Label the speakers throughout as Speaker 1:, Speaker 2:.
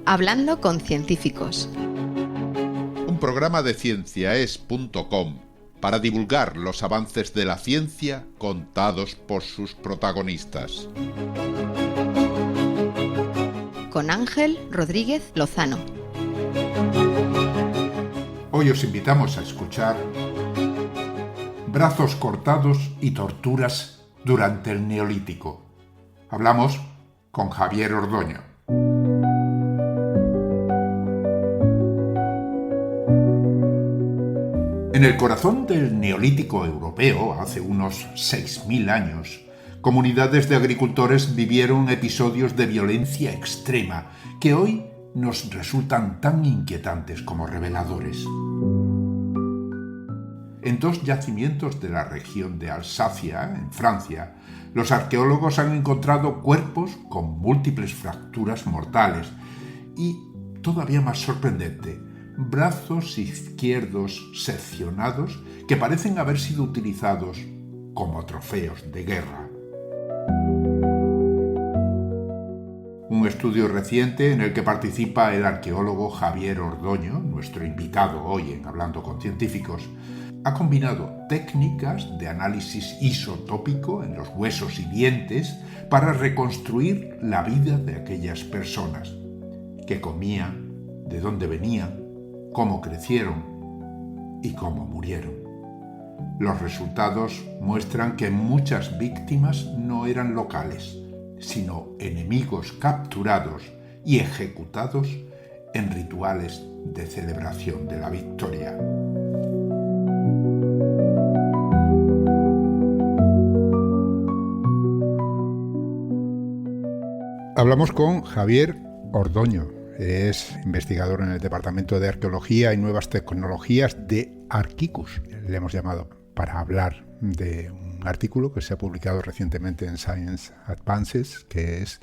Speaker 1: Hablando con científicos.
Speaker 2: Un programa de cienciaes.com para divulgar los avances de la ciencia contados por sus protagonistas.
Speaker 1: Con Ángel Rodríguez Lozano.
Speaker 3: Hoy os invitamos a escuchar Brazos cortados y torturas durante el Neolítico. Hablamos con Javier Ordoño. En el corazón del Neolítico europeo, hace unos 6.000 años, comunidades de agricultores vivieron episodios de violencia extrema que hoy nos resultan tan inquietantes como reveladores. En dos yacimientos de la región de Alsacia, en Francia, los arqueólogos han encontrado cuerpos con múltiples fracturas mortales y, todavía más sorprendente, brazos izquierdos seccionados que parecen haber sido utilizados como trofeos de guerra. Un estudio reciente en el que participa el arqueólogo Javier Ordoño, nuestro invitado hoy en Hablando con Científicos, ha combinado técnicas de análisis isotópico en los huesos y dientes para reconstruir la vida de aquellas personas, qué comían, de dónde venían, cómo crecieron y cómo murieron. Los resultados muestran que muchas víctimas no eran locales, sino enemigos capturados y ejecutados en rituales de celebración de la victoria. Hablamos con Javier Ordoño. Es investigador en el Departamento de Arqueología y Nuevas Tecnologías de Archicus. Le hemos llamado para hablar de un artículo que se ha publicado recientemente en Science Advances, que es,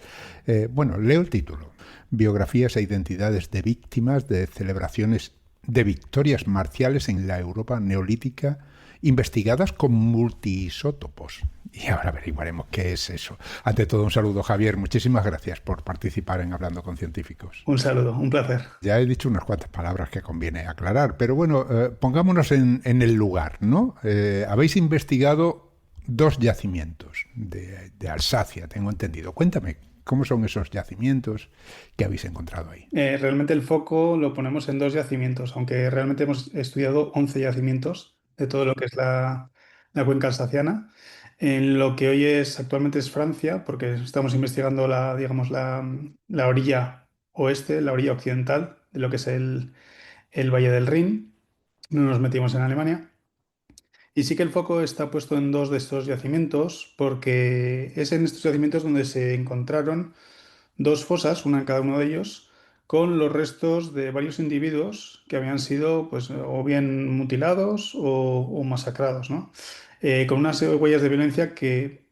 Speaker 3: leo el título: Biografías e identidades de víctimas de celebraciones de victorias marciales en la Europa neolítica, investigadas con multiisótopos. Y ahora averiguaremos qué es eso. Ante todo, un saludo, Javier. Muchísimas gracias por participar en Hablando con Científicos.
Speaker 4: Un saludo, un placer.
Speaker 3: Ya he dicho unas cuantas palabras que conviene aclarar, pero bueno, pongámonos en el lugar, ¿no? Habéis investigado dos yacimientos de Alsacia, tengo entendido. Cuéntame, ¿cómo son esos yacimientos que habéis encontrado ahí?
Speaker 4: Realmente el foco lo ponemos en dos yacimientos, aunque realmente hemos estudiado 11 yacimientos de todo lo que es la cuenca alsaciana. En lo que hoy actualmente es Francia, porque estamos investigando la orilla oeste, la orilla occidental de lo que es el Valle del Rin. No nos metimos en Alemania. Y sí que el foco está puesto en dos de estos yacimientos, porque es en estos yacimientos donde se encontraron dos fosas, una en cada uno de ellos, con los restos de varios individuos que habían sido pues, o bien mutilados o masacrados, ¿no? Con unas huellas de violencia que,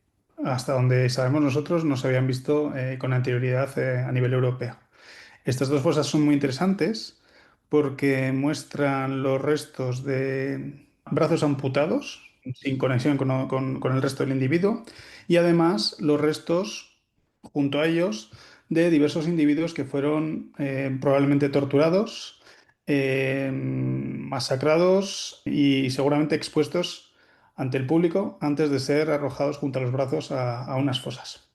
Speaker 4: hasta donde sabemos nosotros, no se habían visto con anterioridad a nivel europeo. Estas dos fosas son muy interesantes porque muestran los restos de brazos amputados, sin conexión con el resto del individuo, y además los restos, junto a ellos, de diversos individuos que fueron probablemente torturados, masacrados y seguramente expuestos ante el público antes de ser arrojados junto a los brazos a unas fosas.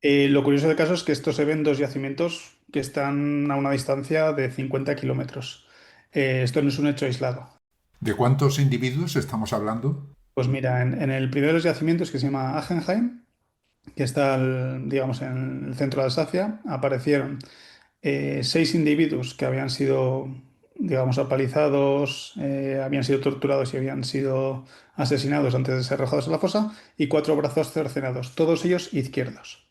Speaker 4: Lo curioso del caso es que estos se ven dos yacimientos que están a una distancia de 50 kilómetros. Esto no es un hecho aislado.
Speaker 3: ¿De cuántos individuos estamos hablando?
Speaker 4: Pues mira, en el primero de los yacimientos, que se llama Agenheim, que está, en el centro de Alsacia, aparecieron 6 individuos que habían sido, apalizados, habían sido torturados y habían sido asesinados antes de ser arrojados a la fosa, y 4 brazos cercenados, todos ellos izquierdos.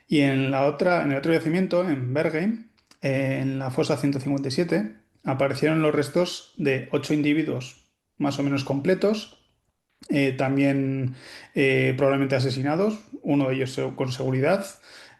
Speaker 4: Y en el otro yacimiento, en Bergheim, en la fosa 157, aparecieron los restos de 8 individuos más o menos completos, también probablemente asesinados, uno de ellos con seguridad,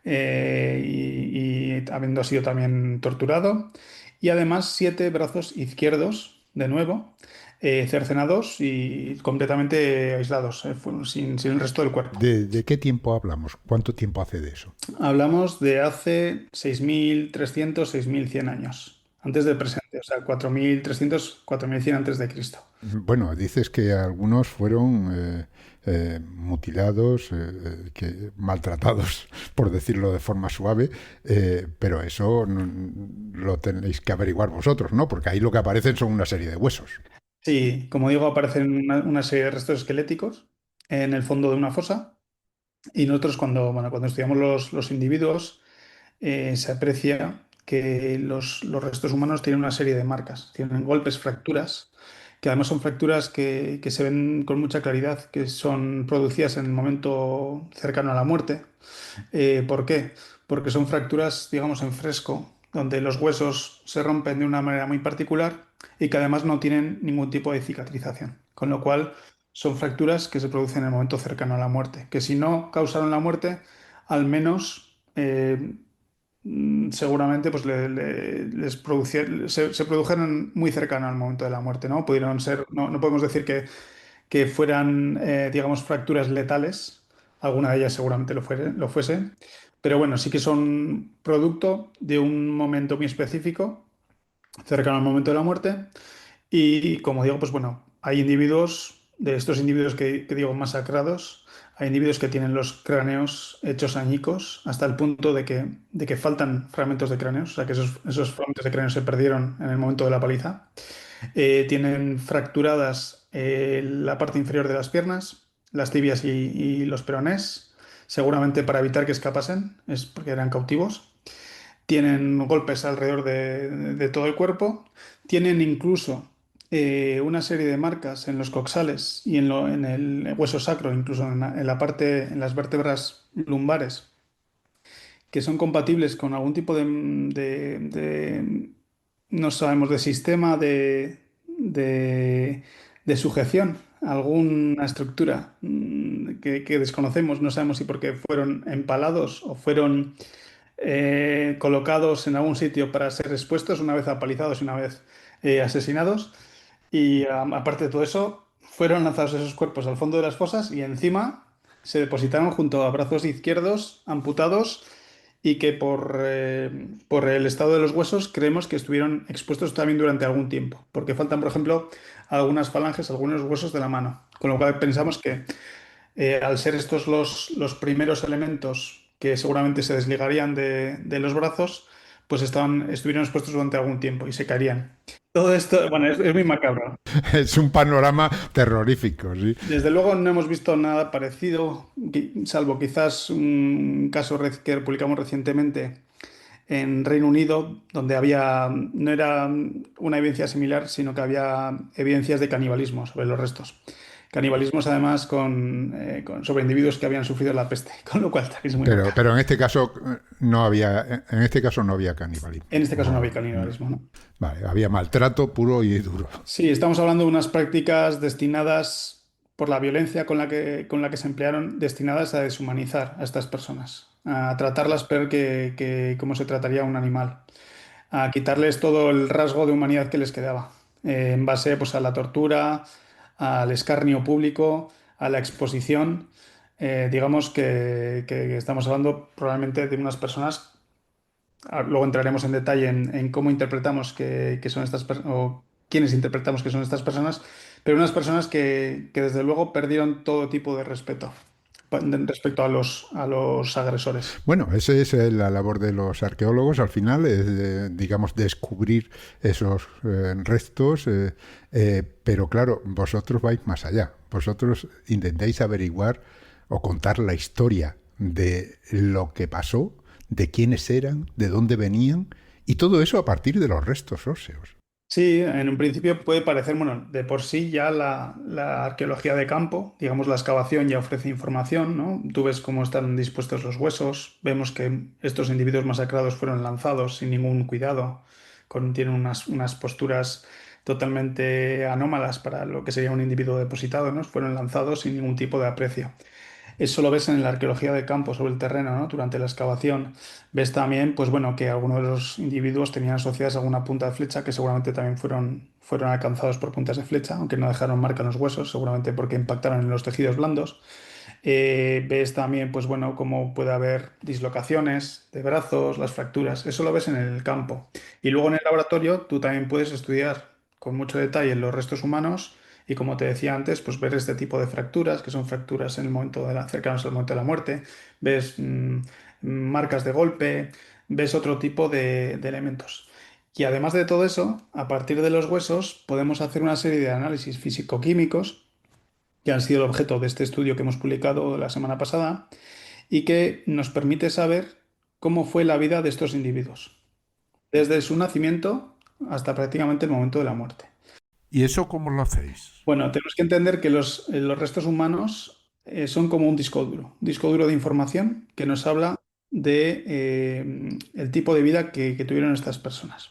Speaker 4: y habiendo sido también torturado, y además 7 brazos izquierdos, de nuevo, cercenados y completamente aislados, sin el resto del cuerpo.
Speaker 3: ¿De qué tiempo hablamos? ¿Cuánto tiempo hace de eso?
Speaker 4: Hablamos de hace 6.300, 6.100 años, antes del presente, o sea, 4.300, 4.100 antes de Cristo.
Speaker 3: Bueno, dices que algunos fueron mutilados, maltratados, por decirlo de forma suave, pero eso lo tenéis que averiguar vosotros, ¿no? Porque ahí lo que aparecen son una serie de huesos.
Speaker 4: Sí, como digo, aparecen una serie de restos esqueléticos en el fondo de una fosa y nosotros cuando estudiamos los individuos se aprecia que los restos humanos tienen una serie de marcas, tienen golpes, fracturas, que además son fracturas que se ven con mucha claridad, que son producidas en el momento cercano a la muerte. ¿Por qué? Porque son fracturas, digamos, en fresco, donde los huesos se rompen de una manera muy particular y que además no tienen ningún tipo de cicatrización. Con lo cual, son fracturas que se producen en el momento cercano a la muerte, que si no causaron la muerte, al menos seguramente pues se produjeron muy cercano al momento de la muerte, ¿no? Pudieron ser, no podemos decir que fueran, digamos, fracturas letales. Alguna de ellas seguramente lo fuese. Pero bueno, sí que son producto de un momento muy específico, cercano al momento de la muerte. Y como digo, pues bueno, hay individuos, de estos individuos que digo masacrados, hay individuos que tienen los cráneos hechos añicos hasta el punto de que faltan fragmentos de cráneos, o sea que esos fragmentos de cráneo se perdieron en el momento de la paliza. Tienen fracturadas la parte inferior de las piernas, las tibias y los peronés, seguramente para evitar que escapasen, es porque eran cautivos. Tienen golpes alrededor de todo el cuerpo. Tienen incluso una serie de marcas en los coxales y en el hueso sacro, incluso en la parte, en las vértebras lumbares, que son compatibles con algún tipo no sabemos, de sistema de sujeción, alguna estructura que desconocemos, no sabemos si porque fueron empalados o fueron colocados en algún sitio para ser expuestos una vez apalizados y una vez asesinados. Y aparte de todo eso, fueron lanzados esos cuerpos al fondo de las fosas y encima se depositaron junto a brazos izquierdos amputados y que por el estado de los huesos creemos que estuvieron expuestos también durante algún tiempo, porque faltan, por ejemplo, algunas falanges, algunos huesos de la mano. Con lo cual pensamos que al ser estos los primeros elementos que seguramente se desligarían de los brazos, pues estuvieron expuestos durante algún tiempo y se caerían. Todo esto, bueno, es muy macabro.
Speaker 3: Es un panorama terrorífico, sí.
Speaker 4: Desde luego no hemos visto nada parecido, salvo quizás un caso que publicamos recientemente en Reino Unido, donde no era una evidencia similar, sino que había evidencias de canibalismo sobre los restos. Canibalismos además sobre individuos que habían sufrido la peste, con lo cual también es muy macabro.
Speaker 3: Pero en este caso no había, en este caso no había canibalismo.
Speaker 4: En este caso no había canibalismo, ¿no?
Speaker 3: Vale, había maltrato puro y duro.
Speaker 4: Sí, estamos hablando de unas prácticas destinadas por la violencia con la que se emplearon, destinadas a deshumanizar a estas personas, a tratarlas peor que como se trataría a un animal, a quitarles todo el rasgo de humanidad que les quedaba, en base pues, a la tortura, al escarnio público, a la exposición. Digamos que estamos hablando probablemente de unas personas. Luego entraremos en detalle en cómo interpretamos que son estas personas, o quiénes interpretamos que son estas personas, pero unas personas que desde luego perdieron todo tipo de respeto respecto a los agresores.
Speaker 3: Bueno, esa es la labor de los arqueólogos al final, es, digamos, descubrir esos restos, pero claro, vosotros vais más allá. Vosotros intentáis averiguar o contar la historia de lo que pasó, de quiénes eran, de dónde venían, y todo eso a partir de los restos óseos.
Speaker 4: Sí, en un principio puede parecer, bueno, de por sí ya la arqueología de campo, digamos la excavación ya ofrece información, ¿no? Tú ves cómo están dispuestos los huesos, vemos que estos individuos masacrados fueron lanzados sin ningún cuidado, tienen unas posturas totalmente anómalas para lo que sería un individuo depositado, ¿no? Fueron lanzados sin ningún tipo de aprecio. Eso lo ves en la arqueología de campo sobre el terreno, ¿no? Durante la excavación. Ves también, pues bueno, que algunos de los individuos tenían asociadas alguna punta de flecha que seguramente también fueron alcanzados por puntas de flecha, aunque no dejaron marca en los huesos, seguramente porque impactaron en los tejidos blandos. Ves también, pues bueno, cómo puede haber dislocaciones de brazos, las fracturas. Eso lo ves en el campo. Y luego en el laboratorio tú también puedes estudiar con mucho detalle los restos humanos y, como te decía antes, pues ver este tipo de fracturas, que son fracturas en el momento cercanos al momento de la muerte. Ves marcas de golpe, ves otro tipo de elementos. Y además de todo eso, a partir de los huesos podemos hacer una serie de análisis físico-químicos que han sido el objeto de este estudio que hemos publicado la semana pasada y que nos permite saber cómo fue la vida de estos individuos, desde su nacimiento hasta prácticamente el momento de la muerte.
Speaker 3: ¿Y eso cómo lo hacéis?
Speaker 4: Bueno, tenemos que entender que los restos humanos son como un disco duro de información que nos habla de el tipo de vida que tuvieron estas personas.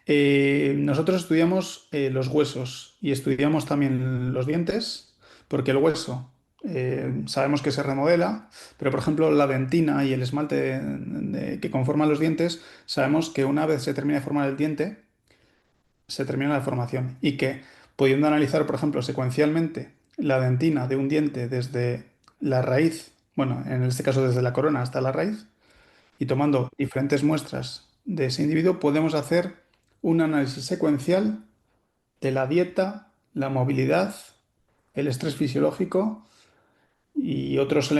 Speaker 4: Nosotros estudiamos los huesos y estudiamos también los dientes, porque el hueso sabemos que se remodela, pero por ejemplo la dentina y el esmalte que conforman los dientes, sabemos que una vez se termina de formar el diente, se termina la formación y que pudiendo analizar, por ejemplo, secuencialmente la dentina de un diente desde la raíz, bueno, en este caso desde la corona hasta la raíz, y tomando diferentes muestras de ese individuo, podemos hacer un análisis secuencial de la dieta, la movilidad, el estrés fisiológico y otros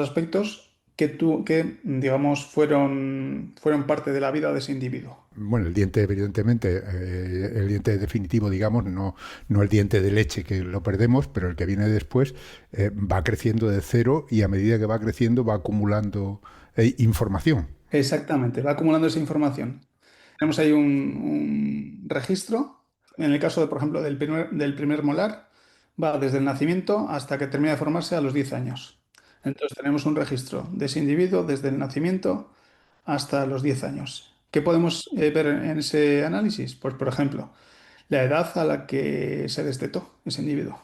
Speaker 4: aspectos que digamos, fueron parte de la vida de ese individuo.
Speaker 3: Bueno, el diente, evidentemente, el diente definitivo, digamos, no el diente de leche que lo perdemos, pero el que viene después va creciendo de cero y a medida que va creciendo va acumulando información.
Speaker 4: Exactamente, va acumulando esa información. Tenemos ahí un registro. En el caso, por ejemplo, del primer molar, va desde el nacimiento hasta que termina de formarse a los 10 años. Entonces tenemos un registro de ese individuo desde el nacimiento hasta los 10 años. ¿Qué podemos ver en ese análisis? Pues, por ejemplo, la edad a la que se destetó ese individuo.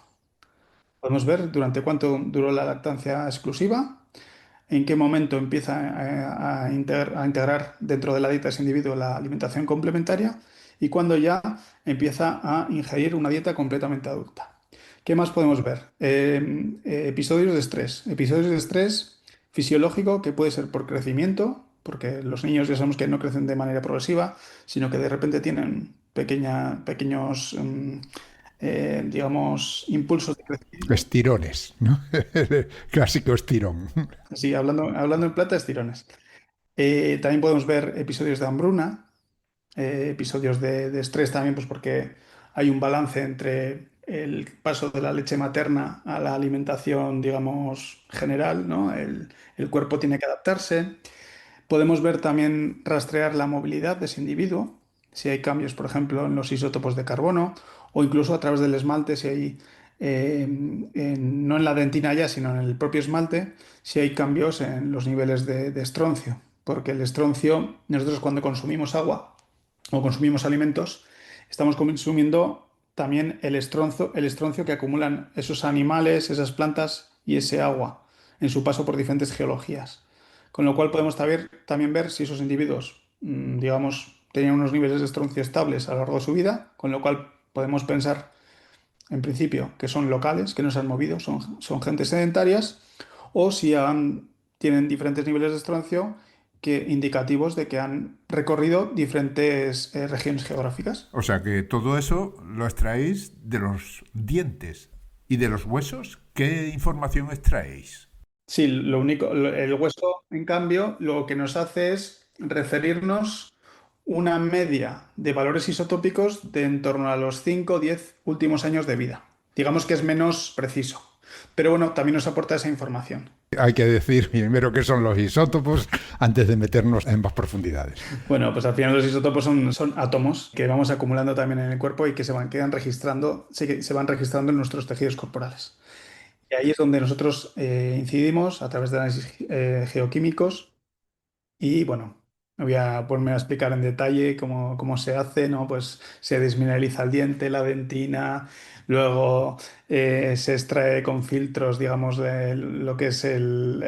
Speaker 4: Podemos ver durante cuánto duró la lactancia exclusiva, en qué momento empieza a integrar dentro de la dieta de ese individuo la alimentación complementaria y cuando ya empieza a ingerir una dieta completamente adulta. ¿Qué más podemos ver? Episodios de estrés fisiológico que puede ser por crecimiento, porque los niños ya sabemos que no crecen de manera progresiva, sino que de repente tienen pequeños, digamos, impulsos de crecimiento.
Speaker 3: Estirones, ¿no? El clásico estirón.
Speaker 4: Sí, hablando en plata, estirones. También podemos ver episodios de hambruna, episodios de estrés también, pues porque hay un balance entre el paso de la leche materna a la alimentación, digamos, general, ¿no? El cuerpo tiene que adaptarse. Podemos ver también rastrear la movilidad de ese individuo, si hay cambios, por ejemplo, en los isótopos de carbono, o incluso a través del esmalte, si hay, no en la dentina ya, sino en el propio esmalte, si hay cambios en los niveles de estroncio. Porque el estroncio, nosotros cuando consumimos agua o consumimos alimentos, estamos consumiendo también el estroncio que acumulan esos animales, esas plantas y ese agua en su paso por diferentes geologías. Con lo cual podemos también ver si esos individuos, digamos, tenían unos niveles de estroncio estables a lo largo de su vida, con lo cual podemos pensar, en principio, que son locales, que no se han movido, son gentes sedentarias, o si tienen diferentes niveles de estroncio indicativos de que han recorrido diferentes regiones geográficas.
Speaker 3: O sea que todo eso lo extraéis de los dientes y de los huesos. ¿Qué información extraéis?
Speaker 4: Sí, lo único, el hueso, en cambio, lo que nos hace es referirnos una media de valores isotópicos de en torno a los 5 o 10 últimos años de vida. Digamos que es menos preciso, pero bueno, también nos aporta esa información.
Speaker 3: Hay que decir primero qué son los isótopos antes de meternos en más profundidades.
Speaker 4: Bueno, pues al final los isótopos son átomos que vamos acumulando también en el cuerpo y que quedan registrando, se van registrando en nuestros tejidos corporales. Y ahí es donde nosotros incidimos a través de análisis geoquímicos y bueno. Voy a ponerme a explicar en detalle cómo se hace, ¿no? Pues se desmineraliza el diente, la dentina, luego se extrae con filtros, digamos, de lo que es el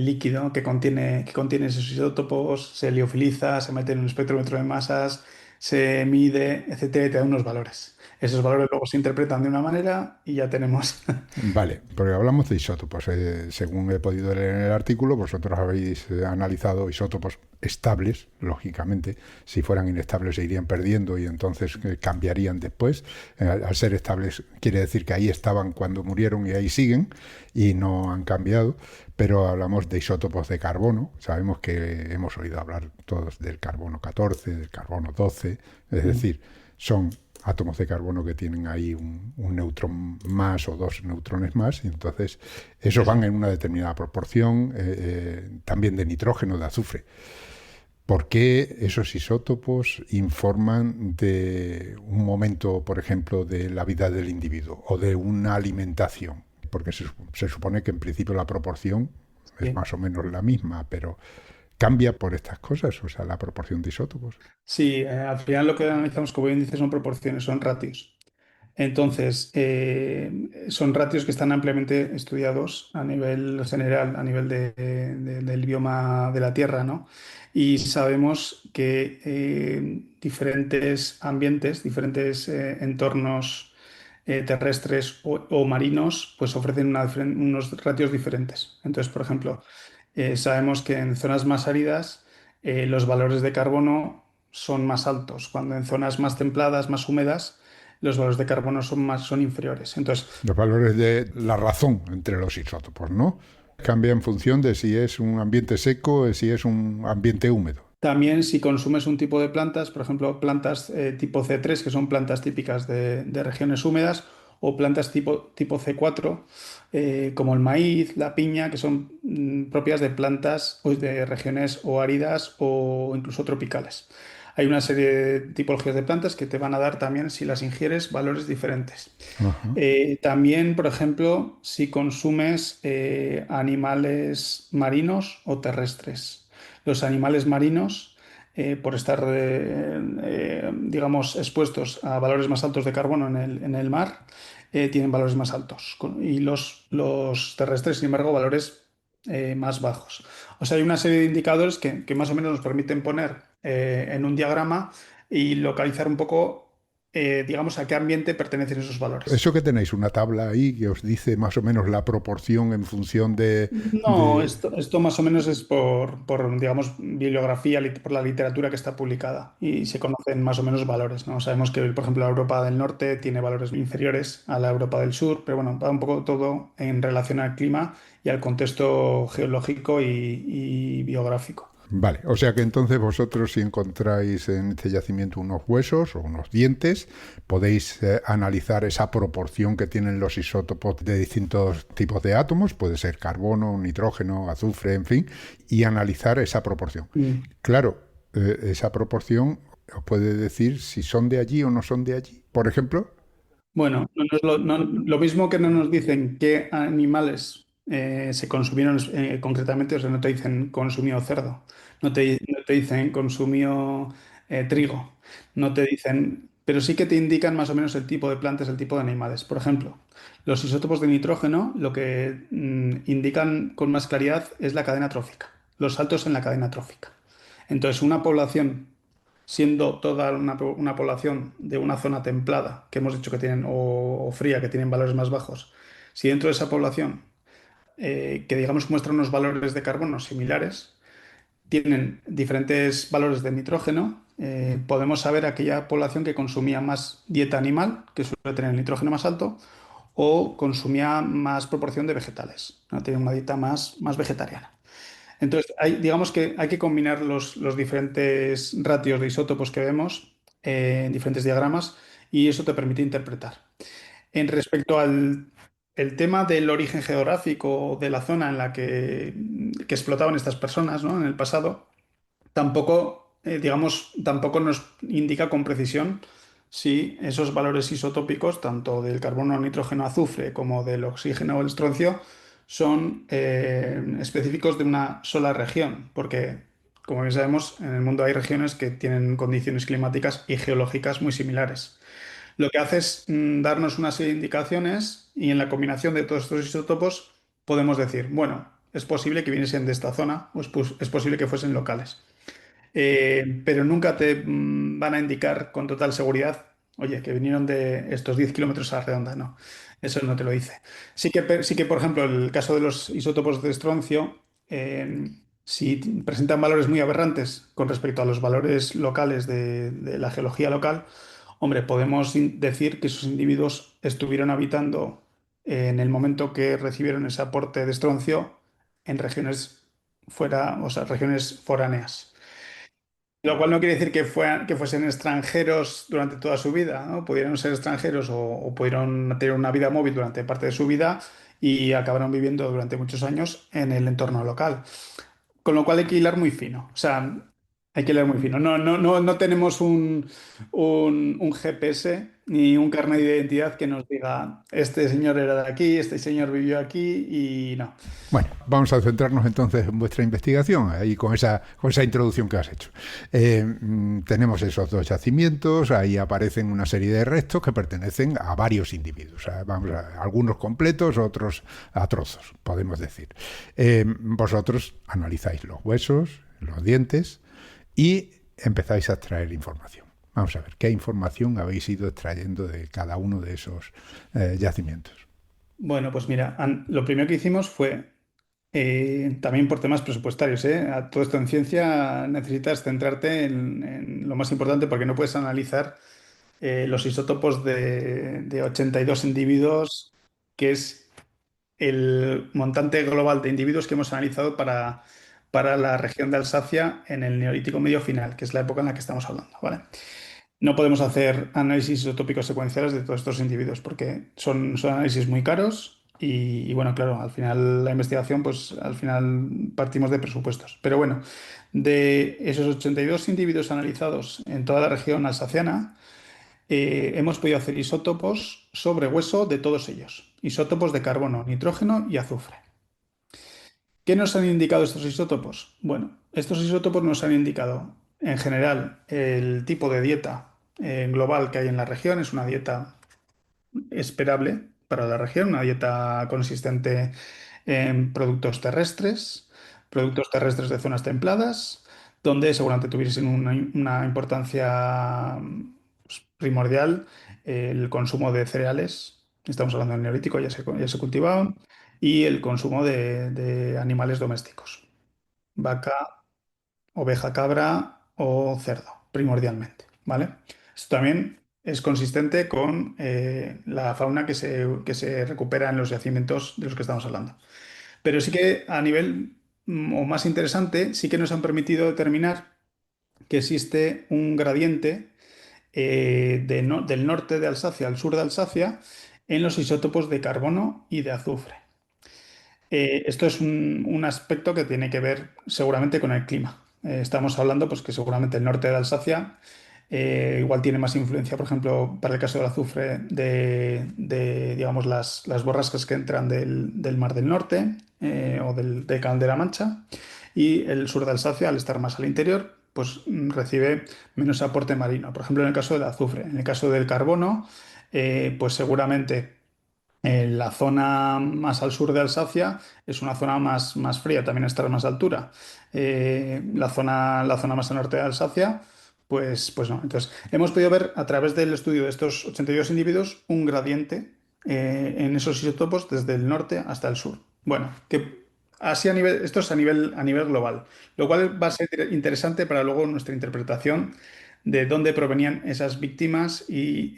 Speaker 4: líquido que contiene esos isótopos, se liofiliza, se mete en un espectrómetro de masas, se mide, etcétera, y te da unos valores. Esos valores luego se interpretan de una manera y ya tenemos.
Speaker 3: Vale, porque hablamos de isótopos. Según he podido leer en el artículo, vosotros habéis analizado isótopos estables, lógicamente. Si fueran inestables se irían perdiendo y entonces cambiarían después. Al ser estables quiere decir que ahí estaban cuando murieron y ahí siguen y no han cambiado. Pero hablamos de isótopos de carbono. Sabemos que hemos oído hablar todos del carbono 14, del carbono 12. Es decir, son átomos de carbono que tienen ahí un neutrón más o dos neutrones más, y entonces esos van en una determinada proporción, también de nitrógeno, de azufre. ¿Por qué esos isótopos informan de un momento, por ejemplo, de la vida del individuo o de una alimentación? Porque se supone que en principio la proporción es
Speaker 4: Sí.
Speaker 3: más o menos la misma, pero cambia por estas cosas, o sea, la proporción de isótopos.
Speaker 4: Sí, al final lo que analizamos, como bien dices, son proporciones, son ratios. Entonces, son ratios que están ampliamente estudiados a nivel general, a nivel del bioma de la Tierra, ¿no? Y sabemos que diferentes ambientes, diferentes entornos terrestres o marinos, pues ofrecen unos ratios diferentes. Entonces, por ejemplo, sabemos que en zonas más áridas los valores de carbono son más altos, cuando en zonas más templadas, más húmedas, los valores de carbono son inferiores. Entonces,
Speaker 3: Los valores de la razón entre los isótopos, ¿no? Cambia en función de si es un ambiente seco o si es un ambiente húmedo.
Speaker 4: también si consumes un tipo de plantas, por ejemplo, plantas tipo C3, que son plantas típicas de regiones húmedas, o plantas tipo C4, como el maíz, la piña, que son propias de plantas pues, de regiones o áridas o incluso tropicales. Hay una serie de tipologías de plantas que te van a dar también, si las ingieres, valores diferentes.
Speaker 3: Ajá.
Speaker 4: También, por ejemplo, si consumes animales marinos o terrestres. Los animales marinos, por estar, digamos, expuestos a valores más altos de carbono en el mar, tienen valores más altos. Y los terrestres, sin embargo, valores más bajos. O sea, hay una serie de indicadores que más o menos nos permiten poner en un diagrama y localizar un poco, digamos, a qué ambiente pertenecen esos valores.
Speaker 3: Eso que tenéis una tabla ahí que os dice más o menos la proporción en función
Speaker 4: No,
Speaker 3: de...
Speaker 4: esto más o menos es digamos, bibliografía, por la literatura que está publicada y se conocen más o menos valores, ¿no? Sabemos que, por ejemplo, la Europa del Norte tiene valores inferiores a la Europa del Sur, pero bueno, va un poco todo en relación al clima y al contexto geológico y biográfico.
Speaker 3: Vale, o sea que entonces vosotros si encontráis en este yacimiento unos huesos o unos dientes, podéis analizar esa proporción que tienen los isótopos de distintos tipos de átomos, puede ser carbono, nitrógeno, azufre, en fin, y analizar esa proporción.
Speaker 4: Mm.
Speaker 3: Claro, esa proporción os puede decir si son de allí o no son de allí. Por ejemplo,
Speaker 4: Bueno, lo mismo que no nos dicen qué animales se consumieron concretamente, o sea, no te dicen consumió cerdo, no te dicen consumió trigo, no te dicen, pero sí que te indican más o menos el tipo de plantas, el tipo de animales. Por ejemplo, los isótopos de nitrógeno lo que indican con más claridad es la cadena trófica, los saltos en la cadena trófica. Entonces, una población siendo toda una población de una zona templada, que hemos dicho que tienen, o fría, que tienen valores más bajos, si dentro de esa población, que digamos muestra unos valores de carbono similares, tienen diferentes valores de nitrógeno, podemos saber aquella población que consumía más dieta animal, que suele tener el nitrógeno más alto, o consumía más proporción de vegetales, ¿no? Tiene una dieta más vegetariana. Entonces, digamos que hay que combinar los diferentes ratios de isótopos que vemos en diferentes diagramas y eso te permite interpretar. En respecto al el tema del origen geográfico de la zona en la que explotaban estas personas, ¿no? En el pasado, tampoco, digamos, tampoco nos indica con precisión si esos valores isotópicos, tanto del carbono, nitrógeno, azufre, como del oxígeno o el estroncio, son específicos de una sola región, porque como bien sabemos, en el mundo hay regiones que tienen condiciones climáticas y geológicas muy similares. Lo que hace es darnos una serie de indicaciones y en la combinación de todos estos isótopos podemos decir, bueno, es posible que viniesen de esta zona o es posible que fuesen locales. Pero nunca te van a indicar con total seguridad, oye, que vinieron de estos 10 kilómetros a la redonda, no, eso no te lo dice. Sí que, por ejemplo, el caso de los isótopos de estroncio, si presentan valores muy aberrantes con respecto a los valores locales de la geología local, hombre, podemos decir que esos individuos estuvieron habitando en el momento que recibieron ese aporte de estroncio en regiones fuera, o sea, regiones foráneas. Lo cual no quiere decir que fuesen extranjeros durante toda su vida, ¿no? Pudieron ser extranjeros o pudieron tener una vida móvil durante parte de su vida y acabaron viviendo durante muchos años en el entorno local. Con lo cual hay que hilar muy fino. O sea, hay que hilar muy fino. No tenemos un GPS ni un carnet de identidad que nos diga, este señor era de aquí, este señor vivió aquí y no.
Speaker 3: Bueno, vamos a centrarnos entonces en vuestra investigación, ahí con esa introducción que has hecho. Tenemos esos dos yacimientos, ahí aparecen una serie de restos que pertenecen a varios individuos, algunos completos, otros a trozos, podemos decir. Vosotros analizáis los huesos, los dientes y empezáis a extraer información. Vamos a ver, ¿qué información habéis ido extrayendo de cada uno de esos yacimientos?
Speaker 4: Bueno, pues mira, lo primero que hicimos fue también por temas presupuestarios, ¿eh? A todo esto en ciencia necesitas centrarte en lo más importante porque no puedes analizar los isótopos de 82 individuos, que es el montante global de individuos que hemos analizado para la región de Alsacia en el Neolítico Medio Final, que es la época en la que estamos hablando, ¿vale? No podemos hacer análisis isotópicos secuenciales de todos estos individuos porque son análisis muy caros y bueno, claro, al final la investigación, pues al final partimos de presupuestos. Pero bueno, de esos 82 individuos analizados en toda la región alsaciana, hemos podido hacer isótopos sobre hueso de todos ellos. Isótopos de carbono, nitrógeno y azufre. ¿Qué nos han indicado estos isótopos? Bueno, estos isótopos nos han indicado, en general, el tipo de dieta global que hay en la región. Es una dieta esperable para la región, una dieta consistente en productos terrestres de zonas templadas, donde seguramente tuviesen una importancia primordial el consumo de cereales. Estamos hablando del Neolítico, ya se cultivaban, y el consumo de animales domésticos, vaca, oveja, cabra o cerdo, primordialmente, ¿vale? Esto también es consistente con la fauna que se recupera en los yacimientos de los que estamos hablando. Pero sí que a nivel o más interesante, sí que nos han permitido determinar que existe un gradiente del norte de Alsacia al sur de Alsacia en los isótopos de carbono y de azufre. Esto es un aspecto que tiene que ver seguramente con el clima. Estamos hablando pues, que seguramente el norte de Alsacia igual tiene más influencia, por ejemplo, para el caso del azufre, digamos, las borrascas que entran del Mar del Norte o del Canal de la Mancha. Y el sur de Alsacia, al estar más al interior, pues recibe menos aporte marino. Por ejemplo, en el caso del azufre. En el caso del carbono, pues seguramente la zona más al sur de Alsacia es una zona más fría, también está a más altura. La zona más al norte de Alsacia, pues no. Entonces, hemos podido ver a través del estudio de estos 82 individuos un gradiente en esos isótopos desde el norte hasta el sur. Bueno, esto es a nivel global, lo cual va a ser interesante para luego nuestra interpretación de dónde provenían esas víctimas y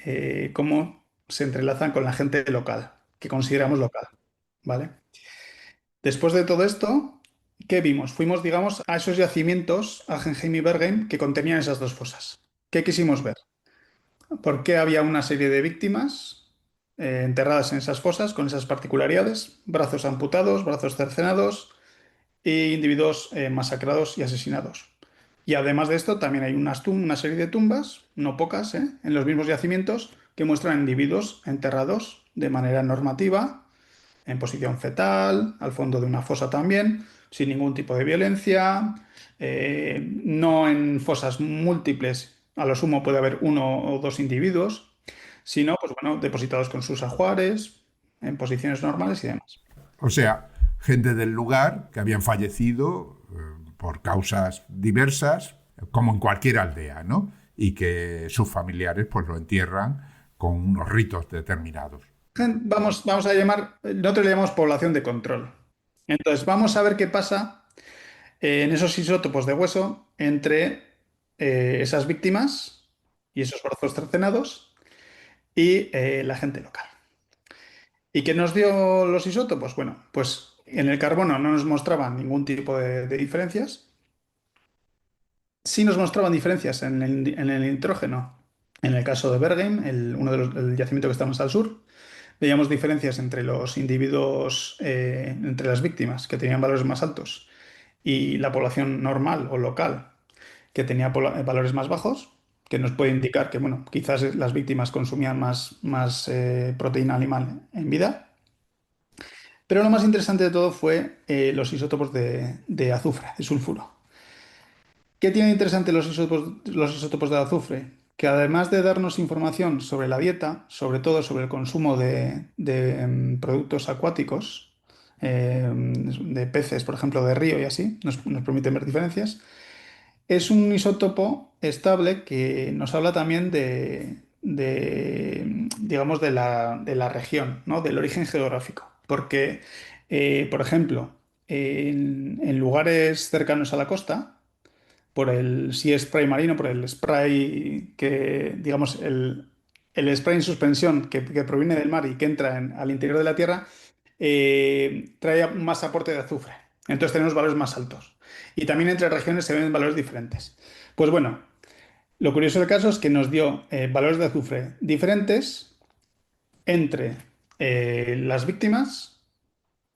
Speaker 4: cómo se entrelazan con la gente local, que consideramos local, ¿vale? Después de todo esto, ¿qué vimos? Fuimos, digamos, a esos yacimientos, Algenheim y Bergheim, que contenían esas dos fosas. ¿Qué quisimos ver? ¿Por qué había una serie de víctimas enterradas en esas fosas con esas particularidades? Brazos amputados, brazos cercenados e individuos masacrados y asesinados. Y además de esto, también hay una serie de tumbas, no pocas, en los mismos yacimientos, que muestran individuos enterrados de manera normativa en posición fetal, al fondo de una fosa también, sin ningún tipo de violencia, no en fosas múltiples, a lo sumo puede haber uno o dos individuos, sino, pues bueno, depositados con sus ajuares, en posiciones normales y demás.
Speaker 3: O sea, gente del lugar que habían fallecido por causas diversas, como en cualquier aldea, ¿no? Y que sus familiares pues lo entierran con unos ritos determinados.
Speaker 4: Vamos a llamar, nosotros le llamamos población de control. Entonces, vamos a ver qué pasa en esos isótopos de hueso entre esas víctimas y esos brazos cercenados y la gente local. ¿Y qué nos dio los isótopos? Bueno, pues en el carbono no nos mostraban ningún tipo de diferencias. Sí nos mostraban diferencias en el nitrógeno. En el caso de Bergen, el yacimiento que está más al sur, veíamos diferencias entre los individuos, entre las víctimas que tenían valores más altos y la población normal o local que tenía valores más bajos, que nos puede indicar que, bueno, quizás las víctimas consumían más proteína animal en vida. Pero lo más interesante de todo fue los isótopos de azufre, de sulfuro. ¿Qué tienen interesante los isótopos de azufre? Que además de darnos información sobre la dieta, sobre todo sobre el consumo de productos acuáticos, de peces, por ejemplo, de río y así, nos permiten ver diferencias. Es un isótopo estable que nos habla también digamos, de la región, ¿no? Del origen geográfico. Porque, por ejemplo, en lugares cercanos a la costa, si es spray marino, por el spray que, digamos, el spray en suspensión que proviene del mar y que entra al interior de la Tierra, trae más aporte de azufre. Entonces tenemos valores más altos. Y también entre regiones se ven valores diferentes. Pues bueno, lo curioso del caso es que nos dio valores de azufre diferentes entre las víctimas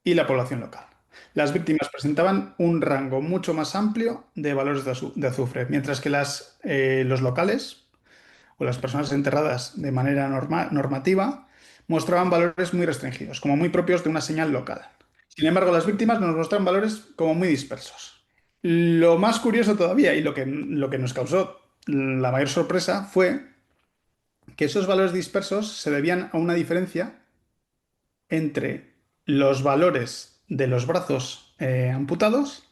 Speaker 4: y la población local. Las víctimas presentaban un rango mucho más amplio de valores de azufre, mientras que los locales o las personas enterradas de manera normativa mostraban valores muy restringidos, como muy propios de una señal local. Sin embargo, las víctimas nos mostraban valores como muy dispersos. Lo más curioso todavía y lo que nos causó la mayor sorpresa fue que esos valores dispersos se debían a una diferencia entre los valores de los brazos amputados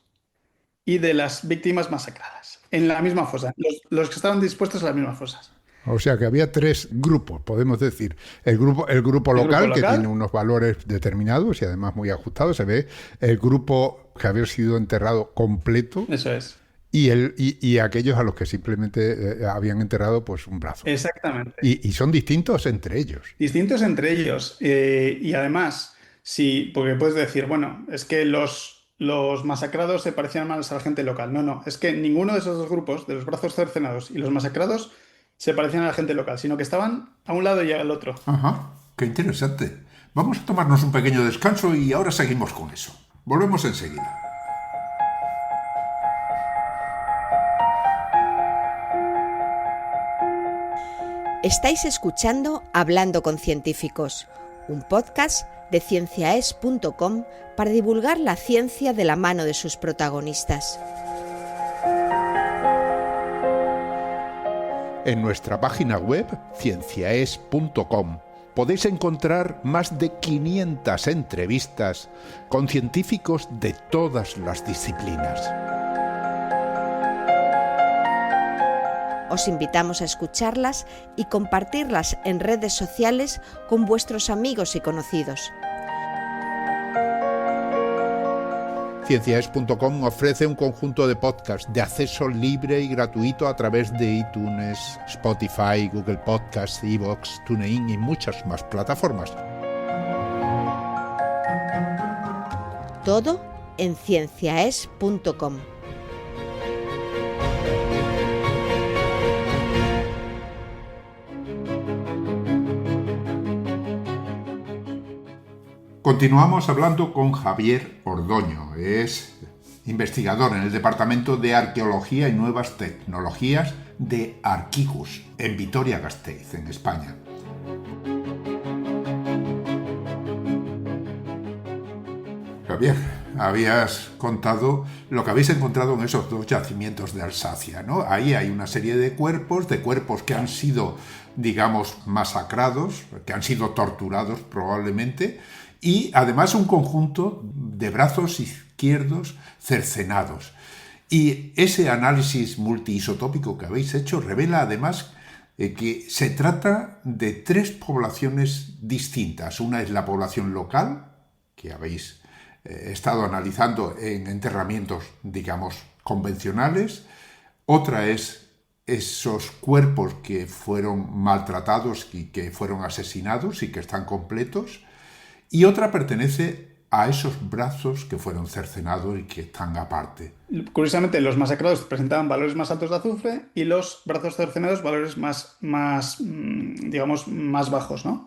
Speaker 4: y de las víctimas masacradas en la misma fosa, los que estaban dispuestos en las mismas fosas.
Speaker 3: O sea que había tres grupos, podemos decir. El grupo local, que tiene unos valores determinados y además muy ajustados, se ve. El grupo que había sido enterrado completo.
Speaker 4: Eso es.
Speaker 3: Y aquellos a los que simplemente habían enterrado pues un brazo.
Speaker 4: Exactamente.
Speaker 3: Y son distintos entre ellos.
Speaker 4: Distintos entre ellos. Y además, sí, porque puedes decir, bueno, es que los masacrados se parecían más a la gente local. No, es que ninguno de esos dos grupos, de los brazos cercenados y los masacrados, se parecían a la gente local, sino que estaban a un lado y al otro.
Speaker 3: Ajá, qué interesante. Vamos a tomarnos un pequeño descanso y ahora seguimos con eso. Volvemos enseguida.
Speaker 1: Estáis escuchando Hablando con Científicos, un podcast de cienciaes.com para divulgar la ciencia de la mano de sus protagonistas.
Speaker 2: En nuestra página web, cienciaes.com, podéis encontrar más de 500 entrevistas con científicos de todas las disciplinas.
Speaker 1: Os invitamos a escucharlas y compartirlas en redes sociales con vuestros amigos y conocidos.
Speaker 2: Cienciaes.com ofrece un conjunto de podcasts de acceso libre y gratuito a través de iTunes, Spotify, Google Podcasts, iVoox, TuneIn y muchas más plataformas.
Speaker 1: Todo en cienciaes.com.
Speaker 3: Continuamos hablando con Javier Ordoño. Es investigador en el Departamento de Arqueología y Nuevas Tecnologías de Arquicus, en Vitoria-Gasteiz, en España. Bien, habías contado lo que habéis encontrado en esos dos yacimientos de Alsacia, ¿no? Ahí hay una serie de cuerpos que han sido, digamos, masacrados, que han sido torturados probablemente, y además un conjunto de brazos izquierdos cercenados. Y ese análisis multiisotópico que habéis hecho revela además que se trata de tres poblaciones distintas. Una es la población local, que habéis estado analizando en enterramientos, digamos, convencionales. Otra es esos cuerpos que fueron maltratados y que fueron asesinados y que están completos. Y otra pertenece a esos brazos que fueron cercenados y que están aparte.
Speaker 4: Curiosamente, los masacrados presentaban valores más altos de azufre y los brazos cercenados valores digamos, más bajos, ¿no?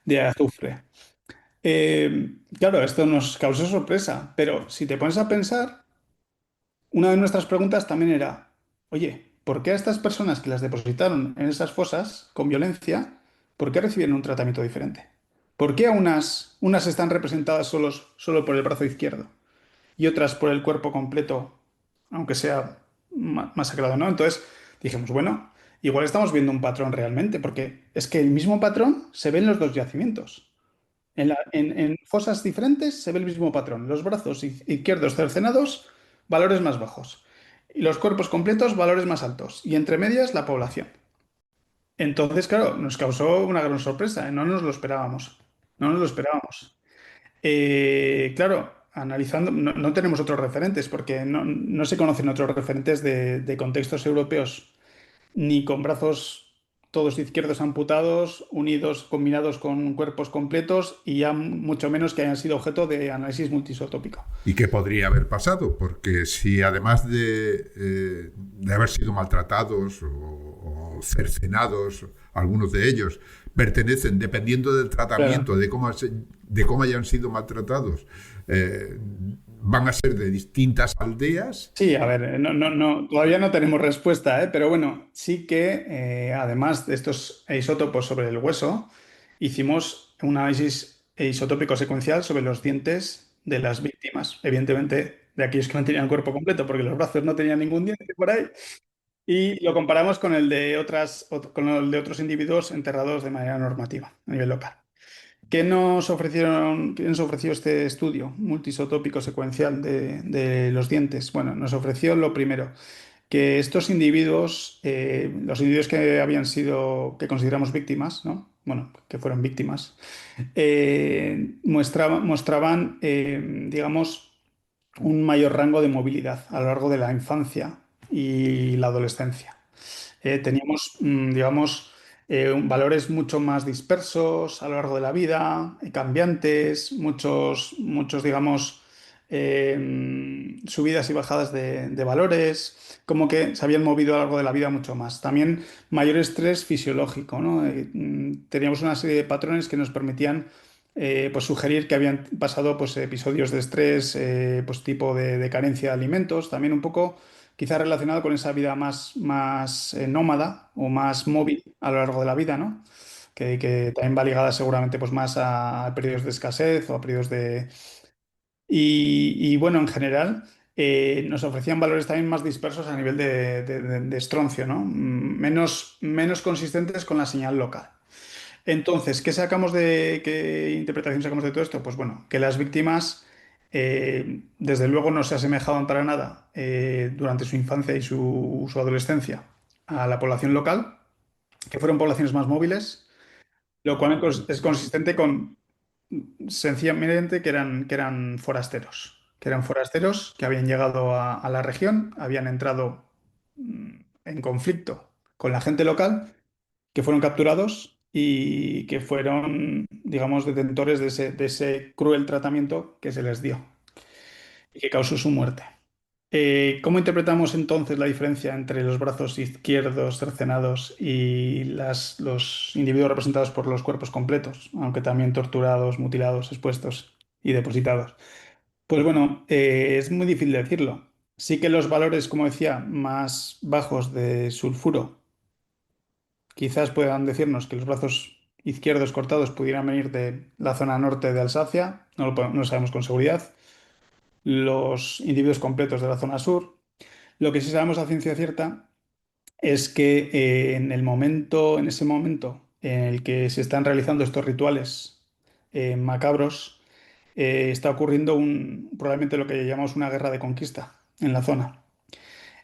Speaker 4: De azufre. Claro, esto nos causó sorpresa, pero si te pones a pensar, una de nuestras preguntas también era, oye, ¿por qué a estas personas que las depositaron en esas fosas con violencia, por qué recibieron un tratamiento diferente? ¿Por qué a unas están representadas solo por el brazo izquierdo y otras por el cuerpo completo, aunque sea masacrado, ¿no? Entonces dijimos, bueno, igual estamos viendo un patrón realmente, porque es que el mismo patrón se ve en los dos yacimientos. En fosas diferentes se ve el mismo patrón. Los brazos izquierdos cercenados, valores más bajos. Y los cuerpos completos, valores más altos. Y entre medias, la población. Entonces, claro, nos causó una gran sorpresa. No nos lo esperábamos. No nos lo esperábamos. Claro, analizando, no tenemos otros referentes porque no se conocen otros referentes de contextos europeos ni con brazos todos izquierdos amputados, unidos, combinados con cuerpos completos y ya mucho menos que hayan sido objeto de análisis multisotópico.
Speaker 3: ¿Y qué podría haber pasado? Porque si además de haber sido maltratados o cercenados, algunos de ellos pertenecen, dependiendo del tratamiento,
Speaker 4: Claro.
Speaker 3: de cómo hayan sido maltratados, eh, van a ser de distintas aldeas.
Speaker 4: Sí, a ver, todavía no tenemos respuesta, ¿eh? Pero bueno, sí que además de estos isótopos sobre el hueso, hicimos un análisis isotópico secuencial sobre los dientes de las víctimas, evidentemente de aquellos que no tenían cuerpo completo, porque los brazos no tenían ningún diente por ahí, y lo comparamos con el de con el de otros individuos enterrados de manera normativa a nivel local. ¿Qué nos ofreció este estudio multisotópico secuencial de los dientes? Bueno, nos ofreció lo primero, que estos individuos, los individuos que habían sido, que consideramos víctimas, ¿no? Bueno, que fueron víctimas, mostraban, digamos, un mayor rango de movilidad a lo largo de la infancia y la adolescencia. Teníamos, digamos, valores mucho más dispersos a lo largo de la vida, cambiantes, digamos, subidas y bajadas de valores, como que se habían movido a lo largo de la vida mucho más. También mayor estrés fisiológico, ¿no? Teníamos una serie de patrones que nos permitían pues sugerir que habían pasado pues, episodios de estrés, pues tipo de carencia de alimentos, también un poco quizá relacionado con esa vida más nómada o más móvil a lo largo de la vida, ¿no? Que también va ligada seguramente pues, más a periodos de escasez o a periodos de... Y bueno, en general nos ofrecían valores también más dispersos a nivel de estroncio, ¿no? Menos consistentes con la señal local. Entonces, qué interpretación sacamos de todo esto? Pues bueno, que las víctimas, desde luego, no se asemejaban para nada durante su infancia y su adolescencia a la población local, que fueron poblaciones más móviles, lo cual es consistente con sencillamente que eran forasteros que habían llegado a la región, habían entrado en conflicto con la gente local que fueron capturados y que fueron, digamos, detentores de ese cruel tratamiento que se les dio y que causó su muerte. ¿Cómo interpretamos entonces la diferencia entre los brazos izquierdos cercenados y los individuos representados por los cuerpos completos, aunque también torturados, mutilados, expuestos y depositados? Pues bueno, es muy difícil decirlo. Sí que los valores, como decía, más bajos de sulfuro quizás puedan decirnos que los brazos izquierdos cortados pudieran venir de la zona norte de Alsacia, no lo sabemos con seguridad. los individuos completos de la zona sur. Lo que sí sabemos a ciencia cierta es que en ese momento en el que se están realizando estos rituales macabros, está ocurriendo probablemente lo que llamamos una guerra de conquista en la zona.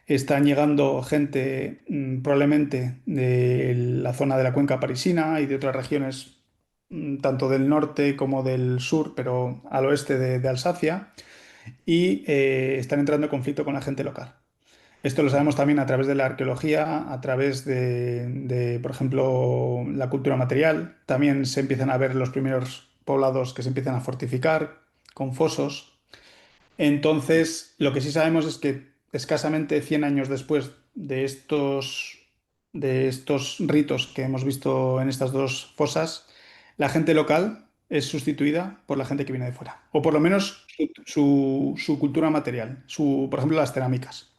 Speaker 4: Están llegando gente probablemente de la zona de la cuenca parisina y de otras regiones, tanto del norte como del sur, pero al oeste de Alsacia, y están entrando en conflicto con la gente local. Esto lo sabemos también a través de la arqueología, a través por ejemplo, la cultura material. También se empiezan a ver los primeros poblados que se empiezan a fortificar con fosos. Entonces, lo que sí sabemos es que escasamente 100 años después de estos ritos que hemos visto en estas dos fosas, la gente local es sustituida por la gente que viene de fuera. O por lo menos su cultura material, por ejemplo, las cerámicas.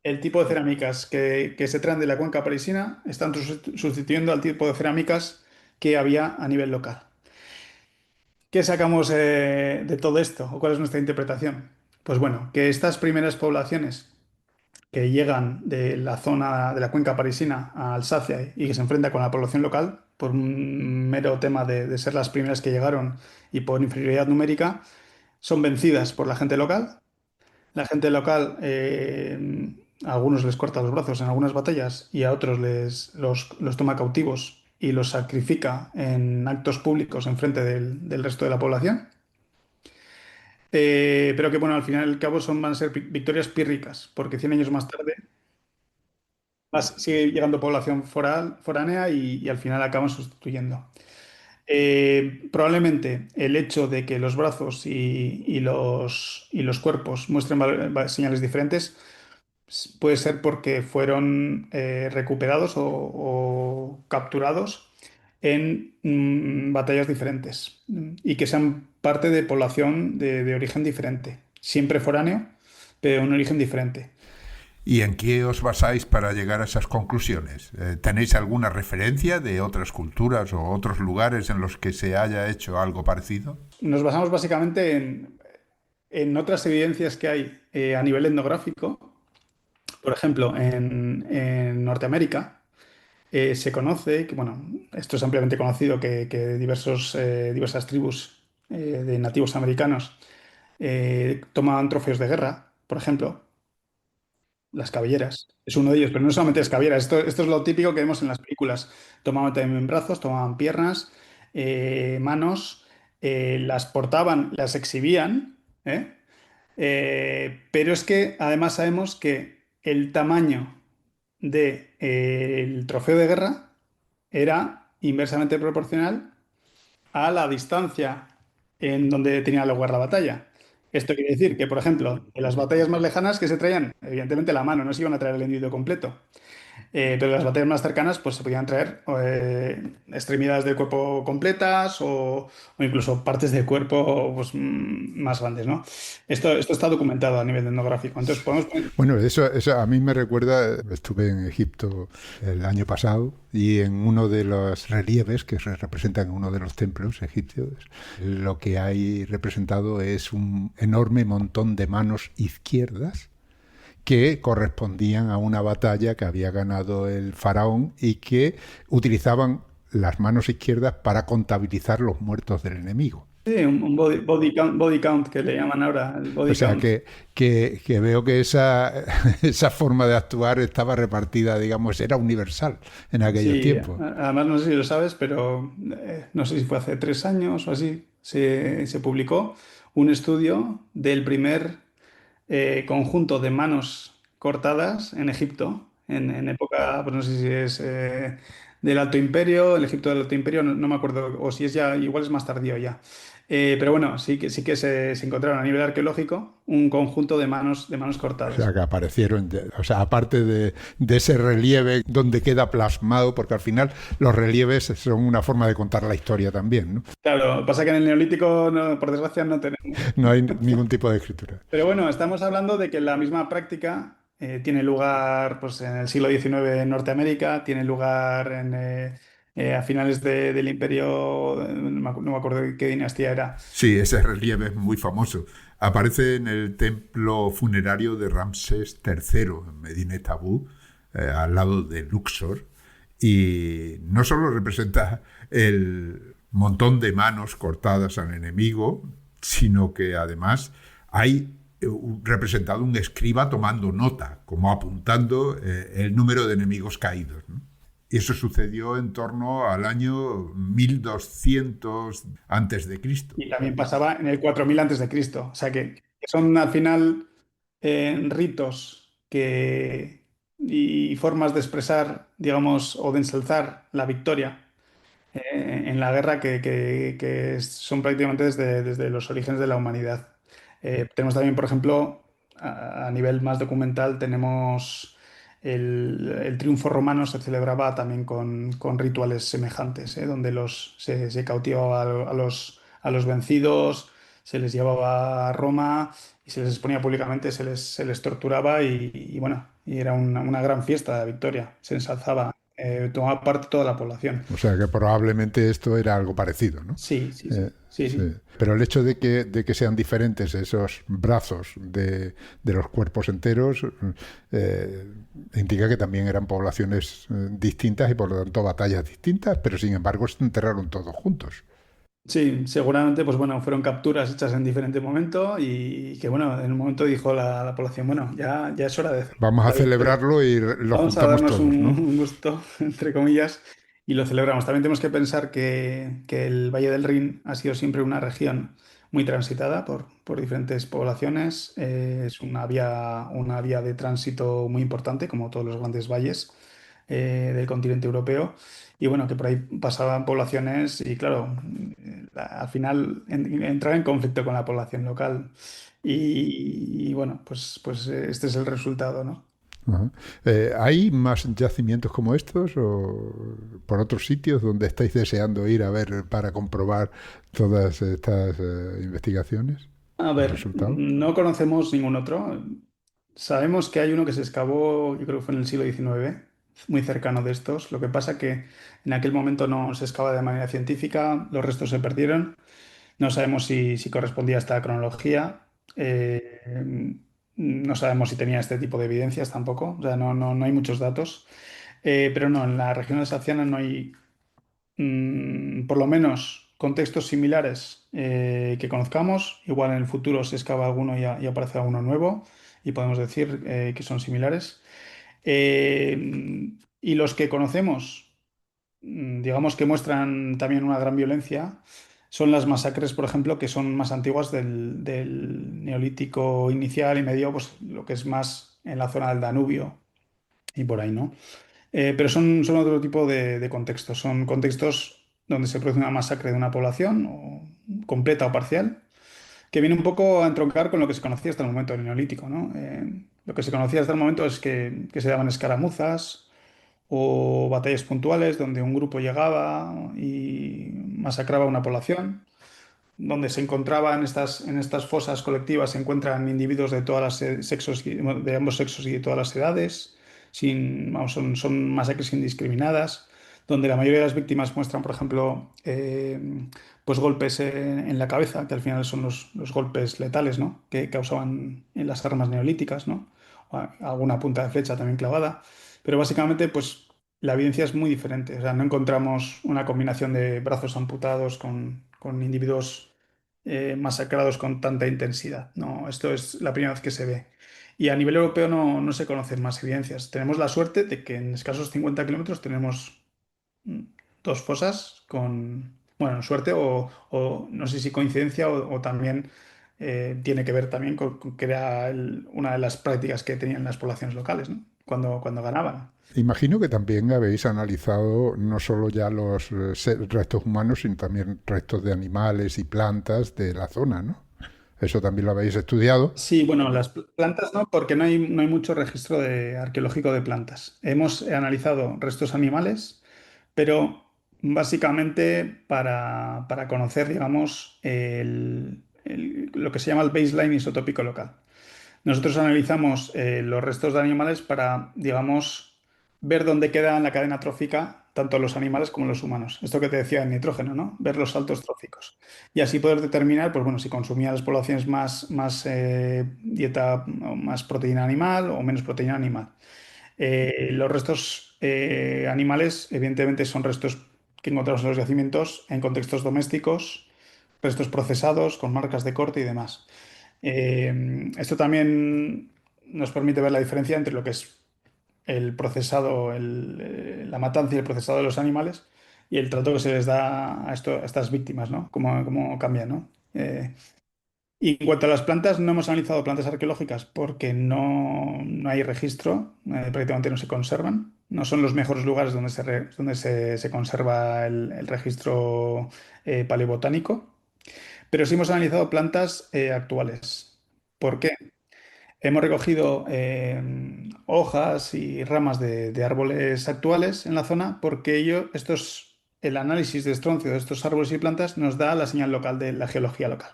Speaker 4: El tipo de cerámicas que se traen de la cuenca parisina están sustituyendo al tipo de cerámicas que había a nivel local. ¿Qué sacamos de todo esto? ¿O cuál es nuestra interpretación? Pues bueno, que estas primeras poblaciones que llegan de la zona de la cuenca parisina a Alsacia y que se enfrentan con la población local por un mero tema de ser las primeras que llegaron y por inferioridad numérica, son vencidas por la gente local. La gente local, a algunos les corta los brazos en algunas batallas y a otros los toma cautivos y los sacrifica en actos públicos en frente del resto de la población. Pero que bueno, al final y al cabo van a ser victorias pírricas, porque 100 años más tarde sigue llegando población foránea y al final acaban sustituyendo. Probablemente el hecho de que los brazos y los cuerpos muestren señales diferentes puede ser porque fueron recuperados o capturados en batallas diferentes y que sean parte de población de origen diferente, siempre foráneo, pero un origen diferente.
Speaker 3: ¿Y en qué os basáis para llegar a esas conclusiones? ¿Tenéis alguna referencia de otras culturas o otros lugares en los que se haya hecho algo parecido?
Speaker 4: Nos basamos básicamente en otras evidencias que hay a nivel etnográfico. Por ejemplo, en Norteamérica se conoce, que bueno, esto es ampliamente conocido, que diversas tribus de nativos americanos tomaban trofeos de guerra, por ejemplo, las cabelleras. Es uno de ellos, pero no solamente las cabelleras, esto es lo típico que vemos en las películas. Tomaban también brazos, tomaban piernas, manos, las portaban, las exhibían, ¿eh? Pero es que además sabemos que el tamaño del trofeo de guerra era inversamente proporcional a la distancia en donde tenía lugar la batalla. Esto quiere decir que, por ejemplo, en las batallas más lejanas que se traían, evidentemente la mano, no se iban a traer el individuo completo. Pero en las batallas más cercanas, pues se podían traer extremidades del cuerpo completas o incluso partes del cuerpo pues, más grandes, ¿no? Esto está documentado a nivel etnográfico. Entonces podemos poner...
Speaker 2: Bueno, eso a mí me recuerda, estuve en Egipto el año pasado y en uno de los relieves que se representan en uno de los templos egipcios, lo que hay representado es un enorme montón de manos izquierdas que correspondían a una batalla que había ganado el faraón y que utilizaban las manos izquierdas para contabilizar los muertos del enemigo.
Speaker 4: Sí, un body count que le llaman ahora, el body
Speaker 2: O sea,
Speaker 4: count.
Speaker 2: que veo que esa forma de actuar estaba repartida, digamos, era universal en aquellos
Speaker 4: Sí,
Speaker 2: tiempos.
Speaker 4: además no sé si lo sabes, pero no sé si fue hace 3 años o así, se publicó un estudio del primer conjunto de manos cortadas en Egipto, en época, pues no sé si es del Alto Imperio, el Egipto del Alto Imperio, no me acuerdo, o si es ya, igual es más tardío ya. Pero bueno, sí que se encontraron a nivel arqueológico un conjunto de manos
Speaker 2: O sea,
Speaker 4: cortadas.
Speaker 2: que aparecieron, o sea, aparte de ese relieve donde queda plasmado, porque al final los relieves son una forma de contar la historia también, ¿no?
Speaker 4: Claro, pasa que en el Neolítico, por desgracia, no tenemos.
Speaker 2: No hay ningún tipo de escritura.
Speaker 4: Pero bueno, estamos hablando de que la misma práctica tiene lugar pues, en el siglo XIX en Norteamérica, tiene lugar a finales del Imperio, no me acuerdo de qué dinastía era.
Speaker 3: Sí, ese relieve es muy famoso. Aparece en el templo funerario de Ramsés III, en Medinet Tabú, al lado de Luxor. Y no solo representa el montón de manos cortadas al enemigo, sino que además hay representado un escriba tomando nota, como apuntando el número de enemigos caídos, ¿no? Y eso sucedió en torno al año 1200 antes de Cristo.
Speaker 4: Y también pasaba en el 4000 antes de Cristo. O sea que son al final ritos y formas de expresar, digamos, o de ensalzar la victoria en la guerra que son prácticamente desde los orígenes de la humanidad. Tenemos también, por ejemplo, a nivel más documental, tenemos el triunfo romano se celebraba también con rituales semejantes, donde se cautivaba a los vencidos, se les llevaba a Roma y se les exponía públicamente, se les torturaba y bueno, y era una gran fiesta de victoria, se ensalzaba, tomaba parte toda la población.
Speaker 2: O sea que probablemente esto era algo parecido, ¿no?
Speaker 4: Sí, sí, sí, sí,
Speaker 2: Sí.
Speaker 4: sí.
Speaker 2: Pero el hecho de que sean diferentes esos brazos de los cuerpos enteros eh, indica que también eran poblaciones distintas y por lo tanto batallas distintas, pero sin embargo se enterraron todos juntos.
Speaker 4: Sí, seguramente, pues bueno, fueron capturas hechas en diferente momento y que bueno, en un momento dijo la población, bueno, ya es hora de celebrar
Speaker 2: Vamos a
Speaker 4: la victoria.
Speaker 2: celebrarlo y lo
Speaker 4: Vamos a
Speaker 2: juntamos
Speaker 4: darnos un,
Speaker 2: todos, ¿no?
Speaker 4: un gusto, entre comillas, y lo celebramos. También tenemos que pensar que el Valle del Rin ha sido siempre una región muy transitada por diferentes poblaciones. Es una vía de tránsito muy importante, como todos los grandes valles del continente europeo. Y bueno, que por ahí pasaban poblaciones y claro, al final entraba en conflicto con la población local. Y bueno, pues este es el resultado, ¿no?
Speaker 2: Ajá. ¿Hay más yacimientos como estos o por otros sitios donde estáis deseando ir a ver para comprobar todas estas investigaciones
Speaker 4: A
Speaker 2: y
Speaker 4: ver,
Speaker 2: resultados?
Speaker 4: no conocemos ningún otro. Sabemos que hay uno que se excavó, yo creo que fue en el siglo XIX, muy cercano de estos. Lo que pasa que en aquel momento no se excava de manera científica, los restos se perdieron. No sabemos si correspondía a esta cronología. No sabemos si tenía este tipo de evidencias tampoco. O sea, no hay muchos datos. Pero no, en la región alsaciana no hay por lo menos contextos similares que conozcamos. Igual en el futuro se excava alguno y aparece alguno nuevo y podemos decir que son similares. Y los que conocemos, digamos que muestran también una gran violencia, son las masacres, por ejemplo, que son más antiguas del Neolítico inicial y medio, pues lo que es más en la zona del Danubio y por ahí, ¿no? Pero son otro tipo de contextos. Son contextos donde se produce una masacre de una población, completa o parcial, que viene un poco a entroncar con lo que se conocía hasta el momento del Neolítico, ¿no? Lo que se conocía hasta el momento es que se daban escaramuzas o batallas puntuales donde un grupo llegaba y masacraba a una población donde se encontraban en estas fosas colectivas, se encuentran individuos de todas las sexos, de ambos sexos y de todas las edades, vamos, son masacres indiscriminadas, donde la mayoría de las víctimas muestran, por ejemplo, pues golpes en la cabeza, que al final son los golpes letales, ¿no? Que causaban en las armas neolíticas, ¿no? O alguna punta de flecha también clavada. Pero básicamente, pues la evidencia es muy diferente. O sea, no encontramos una combinación de brazos amputados con individuos masacrados con tanta intensidad. No, esto es la primera vez que se ve. Y a nivel europeo no se conocen más evidencias. Tenemos la suerte de que en escasos 50 kilómetros tenemos mm, dos fosas con, bueno, suerte o no sé si coincidencia o también tiene que ver también con que era una de las prácticas que tenían las poblaciones locales, ¿no? Cuando ganaban.
Speaker 2: Imagino que también habéis analizado no solo ya los restos humanos, sino también restos de animales y plantas de la zona, ¿no? Eso también lo habéis estudiado.
Speaker 4: Sí, bueno, las plantas no, porque no hay mucho registro arqueológico de plantas. Hemos analizado restos animales, pero básicamente para conocer, digamos, lo que se llama el baseline isotópico local. Nosotros analizamos los restos de animales para, digamos, ver dónde queda en la cadena trófica tanto los animales como los humanos. Esto que te decía del nitrógeno, ¿no? Ver los saltos tróficos. Y así poder determinar, pues bueno, si consumía las poblaciones más dieta o más proteína animal o menos proteína animal. Los restos animales, evidentemente, son restos que encontramos en los yacimientos en contextos domésticos, restos procesados con marcas de corte y demás. Esto también nos permite ver la diferencia entre lo que es el procesado, la matanza y el procesado de los animales y el trato que se les da a estas víctimas, ¿no? Cómo cambia, ¿no? Y en cuanto a las plantas, no hemos analizado plantas arqueológicas porque no hay registro, prácticamente no se conservan. No son los mejores lugares donde se conserva el registro paleobotánico, pero sí hemos analizado plantas actuales. ¿Por qué? Hemos recogido hojas y ramas de árboles actuales en la zona porque el análisis de estroncio de estos árboles y plantas nos da la señal local de la geología local.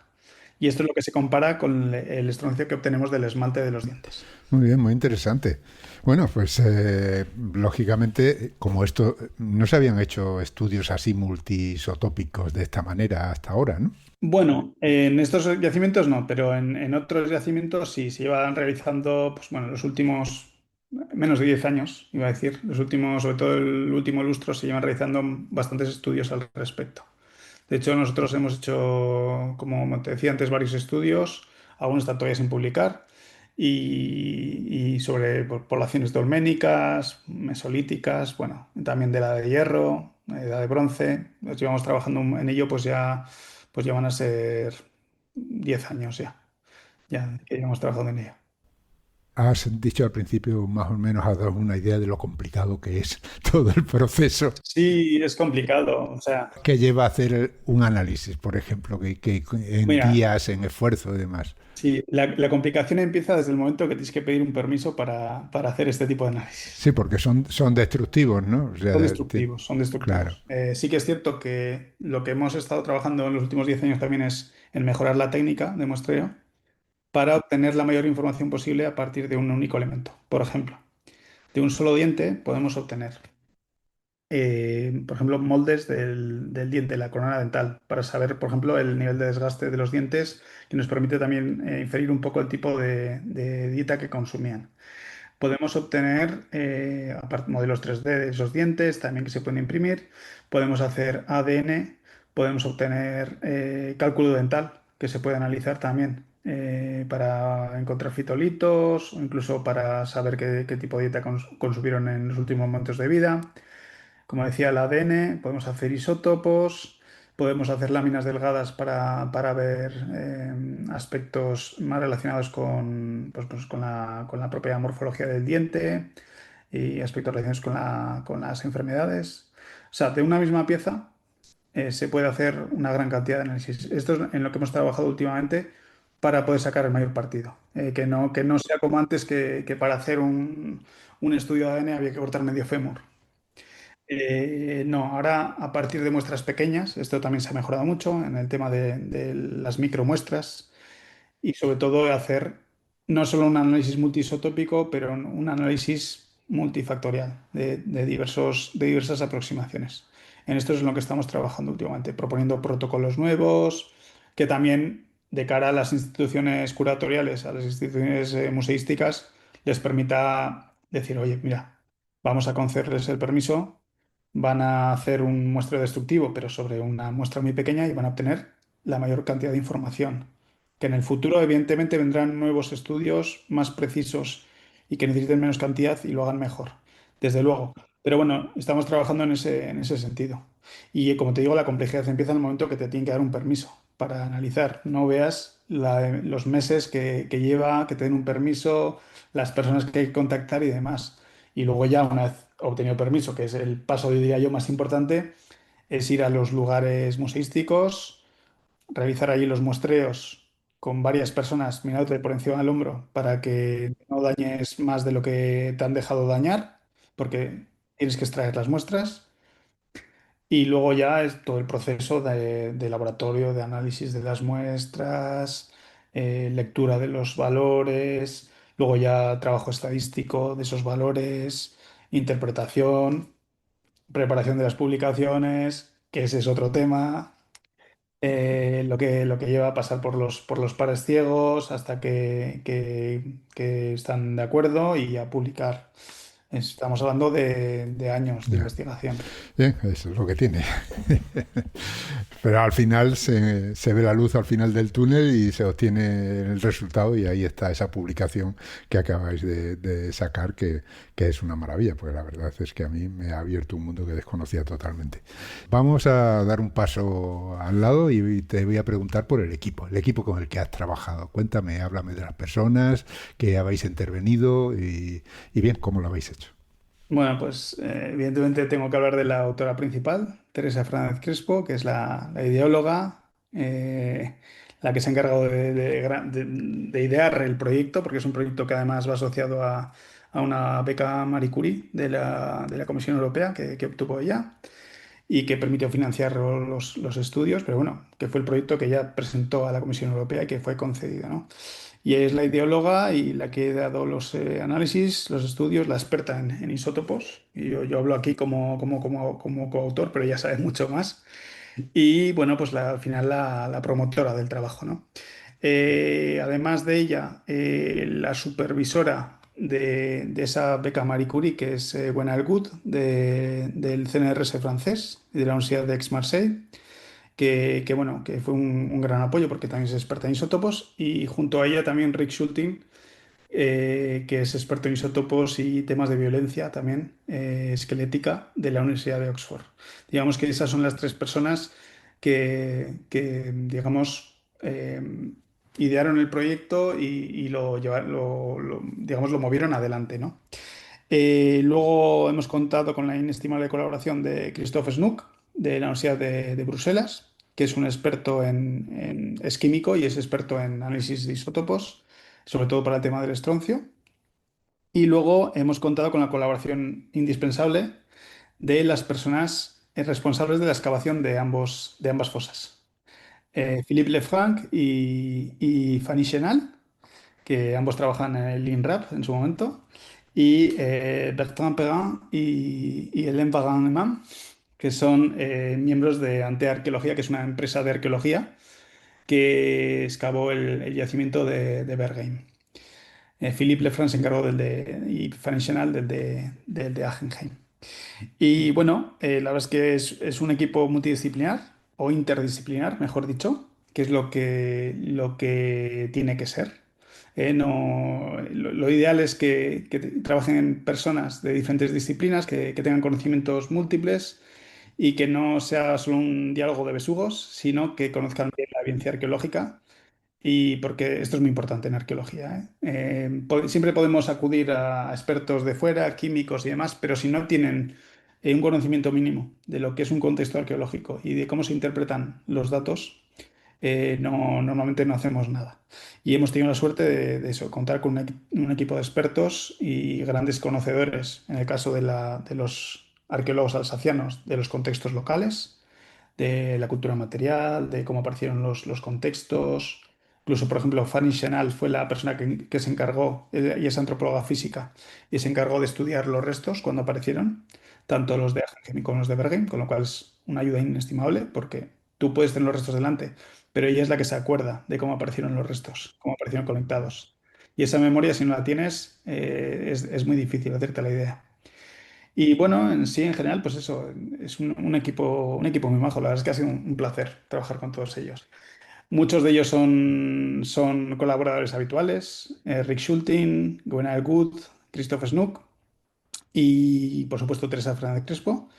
Speaker 4: Y esto es lo que se compara con el estroncio que obtenemos del esmalte de los dientes.
Speaker 2: Muy bien, muy interesante. Bueno, pues lógicamente, como esto, no se habían hecho estudios así multisotópicos de esta manera hasta ahora, ¿no?
Speaker 4: Bueno, en estos yacimientos no, pero en otros yacimientos sí se llevan realizando, pues bueno, los últimos menos de 10 años, iba a decir, los últimos, sobre todo el último lustro, se llevan realizando bastantes estudios al respecto. De hecho, nosotros hemos hecho, como te decía antes, varios estudios, algunos están todavía sin publicar, y sobre poblaciones dolménicas, mesolíticas, bueno, también de la de hierro, edad de bronce. Nos llevamos trabajando en ello, pues ya van a ser 10 años ya que llevamos trabajando en ello.
Speaker 2: Has dicho al principio, más o menos, has dado una idea de lo complicado que es todo el proceso
Speaker 4: Sí, es complicado, o sea,
Speaker 2: que lleva a hacer un análisis, por ejemplo, que en
Speaker 4: mira.
Speaker 2: días, en esfuerzo y demás.
Speaker 4: Sí, la complicación empieza desde el momento que tienes que pedir un permiso para hacer este tipo de análisis.
Speaker 2: Sí, porque son destructivos, ¿no? O sea,
Speaker 4: Son destructivos, son
Speaker 2: claro.
Speaker 4: destructivos. Sí que es cierto que lo que hemos estado trabajando en los últimos 10 años también es en mejorar la técnica de muestreo para obtener la mayor información posible a partir de un único elemento. Por ejemplo, de un solo diente podemos obtener, por ejemplo, moldes del diente, la corona dental, para saber, por ejemplo, el nivel de desgaste de los dientes, que nos permite también inferir un poco el tipo de dieta que consumían. Podemos obtener modelos 3D de esos dientes, también que se pueden imprimir. Podemos hacer ADN, podemos obtener cálculo dental, que se puede analizar también para encontrar fitolitos o incluso para saber qué tipo de dieta consumieron en los últimos momentos de vida. Como decía, el ADN, podemos hacer isótopos, podemos hacer láminas delgadas para ver aspectos más relacionados con la propia morfología del diente y aspectos relacionados con las enfermedades. O sea, de una misma pieza se puede hacer una gran cantidad de análisis. Esto es en lo que hemos trabajado últimamente para poder sacar el mayor partido. Que no sea como antes que para hacer un estudio de ADN había que cortar medio fémur. No, ahora a partir de muestras pequeñas, esto también se ha mejorado mucho en el tema de las micromuestras y sobre todo hacer no solo un análisis multiisotópico, pero un análisis multifactorial de diversas aproximaciones. En esto es en lo que estamos trabajando últimamente, proponiendo protocolos nuevos que también de cara a las instituciones curatoriales, a las instituciones museísticas, les permita decir, oye, mira, vamos a concederles el permiso, van a hacer un muestreo destructivo, pero sobre una muestra muy pequeña y van a obtener la mayor cantidad de información. Que en el futuro, evidentemente, vendrán nuevos estudios más precisos y que necesiten menos cantidad y lo hagan mejor, desde luego. Pero bueno, estamos trabajando en ese sentido. Y como te digo, la complejidad empieza en el momento que te tienen que dar un permiso para analizar. No veas los meses que lleva, que te den un permiso, las personas que hay que contactar y demás. Y luego ya, una vez obtenido permiso, que es el paso, diría yo, más importante, es ir a los lugares museísticos, realizar allí los muestreos con varias personas mirándote por encima del hombro para que no dañes más de lo que te han dejado dañar, porque tienes que extraer las muestras. Y luego ya es todo el proceso de laboratorio, de análisis de las muestras, lectura de los valores, luego ya trabajo estadístico de esos valores, interpretación. preparación de las publicaciones, que ese es otro tema, lo que lleva a pasar por los pares ciegos hasta que están de acuerdo y a publicar. Estamos hablando de años de
Speaker 2: Ya.
Speaker 4: investigación.
Speaker 2: Bien, eso es lo que tiene. Pero al final se ve la luz al final del túnel y se obtiene el resultado y ahí está esa publicación que acabáis de sacar que es una maravilla, porque la verdad es que a mí me ha abierto un mundo que desconocía totalmente. Vamos a dar un paso al lado y te voy a preguntar por el equipo con el que has trabajado. Cuéntame, háblame de las personas que habéis intervenido y bien, cómo lo habéis hecho.
Speaker 4: Bueno, pues evidentemente tengo que hablar de la autora principal, Teresa Fernández Crespo, que es la ideóloga, la que se ha encargado de idear el proyecto, porque es un proyecto que además va asociado a una beca Marie Curie de la Comisión Europea que obtuvo ella y que permitió financiar los estudios, pero bueno, que fue el proyecto que ella presentó a la Comisión Europea y que fue concedido, ¿no? Y es la ideóloga y la que ha dado los análisis, los estudios, la experta en isótopos. Y yo hablo aquí como coautor, pero ella sabe mucho más. Y bueno, pues al final la promotora del trabajo, ¿no? Además de ella, la supervisora de esa beca Marie Curie, que es Gwen Good, del CNRS francés y de la Universidad de Aix-Marseille, bueno, que fue un gran apoyo porque también es experta en isótopos, y junto a ella también Rick Schulting, que es experto en isótopos y temas de violencia también esquelética de la Universidad de Oxford. Digamos que esas son las tres personas digamos, idearon el proyecto y digamos, lo movieron adelante, ¿no? Luego hemos contado con la inestimable colaboración de Christophe Snoek, de la Universidad de Bruselas, que es un experto es químico y es experto en análisis de isótopos, sobre todo para el tema del estroncio. Y luego hemos contado con la colaboración indispensable de las personas responsables de la excavación de ambas fosas. Philippe Lefranc y Fanny Chenal, que ambos trabajan en el INRAP en su momento, y Bertrand Perrin y Hélène Varin-Imam, que son miembros de Antearqueología, que es una empresa de arqueología que excavó el yacimiento de Bergheim. Philippe Lefranc se encargó y Fanny Chenal del de Agenheim. Y bueno, la verdad es que es un equipo multidisciplinar o interdisciplinar, mejor dicho, que es lo que tiene que ser. No, lo ideal es que trabajen personas de diferentes disciplinas, que tengan conocimientos múltiples y que no sea solo un diálogo de besugos, sino que conozcan bien la evidencia arqueológica y porque esto es muy importante en arqueología, ¿eh? Siempre podemos acudir a expertos de fuera, químicos y demás, pero si no tienen un conocimiento mínimo de lo que es un contexto arqueológico y de cómo se interpretan los datos, normalmente no hacemos nada. Y hemos tenido la suerte de eso, contar con un equipo de expertos y grandes conocedores, en el caso de los arqueólogos alsacianos, de los contextos locales, de la cultura material, de cómo aparecieron los contextos. Incluso, por ejemplo, Fanny Chenal fue la persona que se encargó, ella es antropóloga física, y se encargó de estudiar los restos cuando aparecieron, tanto los de Agenheim como los de Bergen, con lo cual es una ayuda inestimable porque tú puedes tener los restos delante, pero ella es la que se acuerda de cómo aparecieron los restos, cómo aparecieron conectados. Y esa memoria, si no la tienes, es muy difícil hacerte la idea. Y bueno, en sí, en general, pues eso, es un equipo muy majo. La verdad es que ha sido un placer trabajar con todos ellos. Muchos de ellos son colaboradores habituales, Rick Schulting, Gwenal Good, Christoph Snook y, por supuesto, Teresa Fernández Crespo.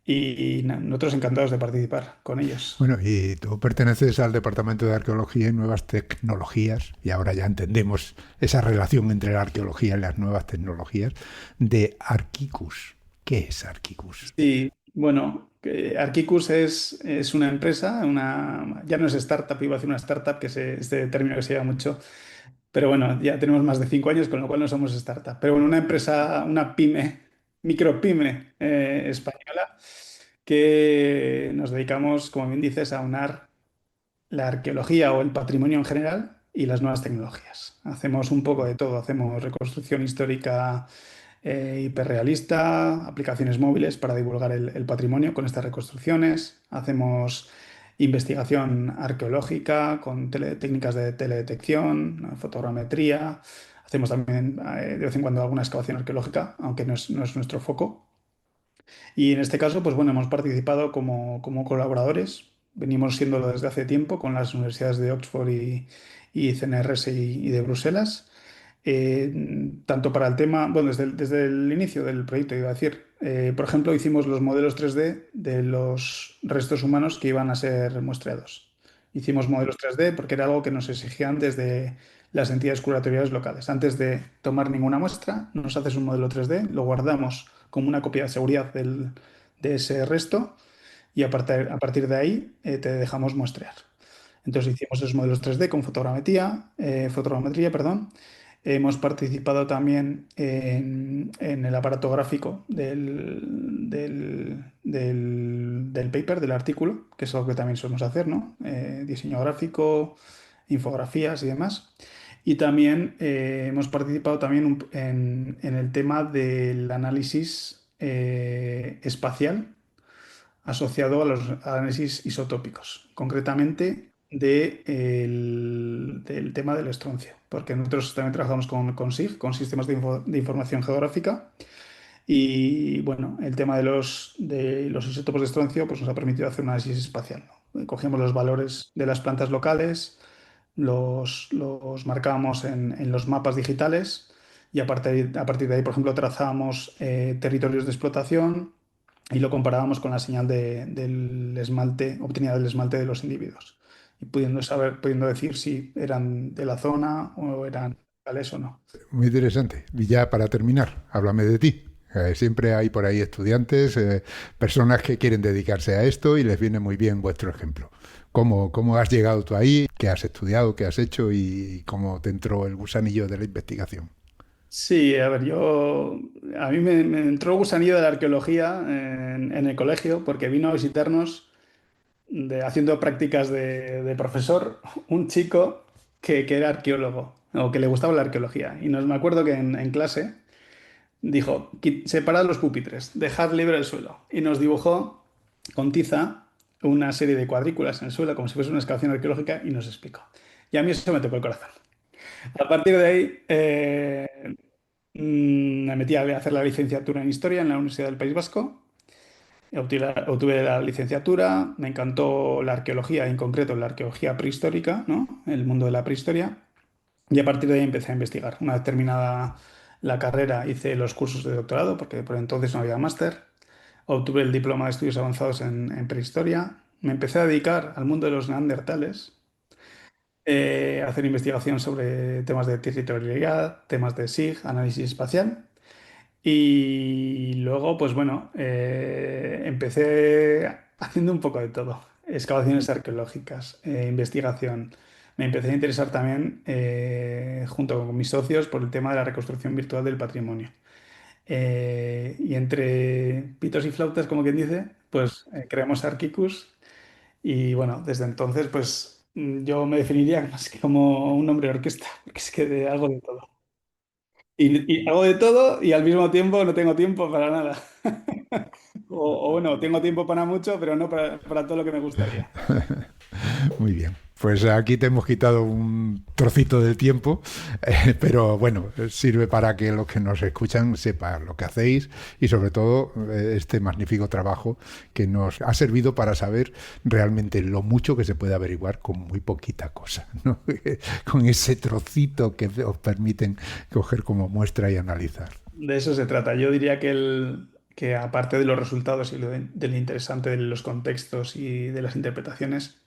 Speaker 4: Y nosotros encantados de participar con ellos.
Speaker 2: Bueno, y tú perteneces al Departamento de Arqueología y Nuevas Tecnologías, y ahora ya entendemos esa relación entre la arqueología y las nuevas tecnologías, de Archicus. ¿Qué es Archicus?
Speaker 4: Sí, bueno, Archicus es una empresa, ya no es startup, iba a decir una startup, que es este término que se lleva mucho. Pero bueno, ya tenemos más de 5 años, con lo cual no somos startup. Pero bueno, una empresa, una pyme, micropyme española, que nos dedicamos, como bien dices, a unar la arqueología o el patrimonio en general y las nuevas tecnologías. Hacemos un poco de todo, hacemos reconstrucción histórica hiperrealista, aplicaciones móviles para divulgar el patrimonio con estas reconstrucciones. Hacemos investigación arqueológica con técnicas de teledetección, fotogrametría. Hacemos también de vez en cuando alguna excavación arqueológica, aunque no es nuestro foco. Y en este caso, pues bueno, hemos participado como colaboradores. Venimos siéndolo desde hace tiempo con las universidades de Oxford y CNRS y de Bruselas. Tanto para el tema, bueno, desde el inicio del proyecto, iba a decir, por ejemplo, hicimos los modelos 3D de los restos humanos que iban a ser muestreados. Hicimos modelos 3D porque era algo que nos exigían desde las entidades curatoriales locales. Antes de tomar ninguna muestra, nos haces un modelo 3D, lo guardamos como una copia de seguridad de ese resto y a partir de ahí te dejamos muestrear. Entonces hicimos esos modelos 3D con fotogrametría, perdón. Hemos participado también en el aparato gráfico del paper, del artículo, que es algo que también solemos hacer, ¿no? Diseño gráfico, infografías y demás. Y también hemos participado también en el tema del análisis espacial asociado a los análisis isotópicos, concretamente del tema del estroncio, porque nosotros también trabajamos con SIG, con sistemas de información geográfica, y bueno, el tema de los isótopos de estroncio pues nos ha permitido hacer un análisis espacial, ¿no? Cogíamos los valores de las plantas locales, los marcábamos en los mapas digitales y a partir de ahí, por ejemplo, trazábamos territorios de explotación y lo comparábamos con la señal del esmalte, obtenida del esmalte de los individuos. Y pudiendo decir si eran de la zona o eran locales o no.
Speaker 2: Muy interesante. Y ya para terminar, háblame de ti. Siempre hay por ahí estudiantes, personas que quieren dedicarse a esto y les viene muy bien vuestro ejemplo. ¿Cómo has llegado tú ahí? ¿Qué has estudiado? ¿Qué has hecho? ¿Y cómo te entró el gusanillo de la investigación?
Speaker 4: Sí, a ver, a mí me entró el gusanillo de la arqueología en el colegio porque vino a visitarnos haciendo prácticas de profesor un chico que era arqueólogo o que le gustaba la arqueología. Y me acuerdo que en clase dijo, separad los pupitres, dejad libre el suelo". Y nos dibujó con tiza una serie de cuadrículas en el suelo, como si fuese una excavación arqueológica, y nos explicó. Y a mí eso me tocó el corazón. A partir de ahí me metí a hacer la licenciatura en Historia en la Universidad del País Vasco. Obtuve la licenciatura, me encantó la arqueología, en concreto la arqueología prehistórica, ¿no? El mundo de la prehistoria. Y a partir de ahí empecé a investigar. Una vez terminada la carrera, hice los cursos de doctorado, porque por entonces no había máster. Obtuve el diploma de estudios avanzados en prehistoria. Me empecé a dedicar al mundo de los neandertales, a hacer investigación sobre temas de territorialidad, temas de SIG, análisis espacial. Y luego, pues bueno, empecé haciendo un poco de todo. Excavaciones arqueológicas, investigación. Me empecé a interesar también, junto con mis socios, por el tema de la reconstrucción virtual del patrimonio. Y entre pitos y flautas, como quien dice, pues creamos Archicus. Y bueno, desde entonces, pues yo me definiría más que como un hombre de orquesta, porque es que hago de todo. Y hago de todo y al mismo tiempo no tengo tiempo para nada. O bueno, tengo tiempo para mucho, pero no para todo lo que me gustaría.
Speaker 2: Muy bien. Pues aquí te hemos quitado un trocito del tiempo, pero bueno, sirve para que los que nos escuchan sepan lo que hacéis y sobre todo este magnífico trabajo que nos ha servido para saber realmente lo mucho que se puede averiguar con muy poquita cosa, ¿no? Con ese trocito que os permiten coger como muestra y analizar.
Speaker 4: De eso se trata. Yo diría que aparte de los resultados y del interesante de los contextos y de las interpretaciones,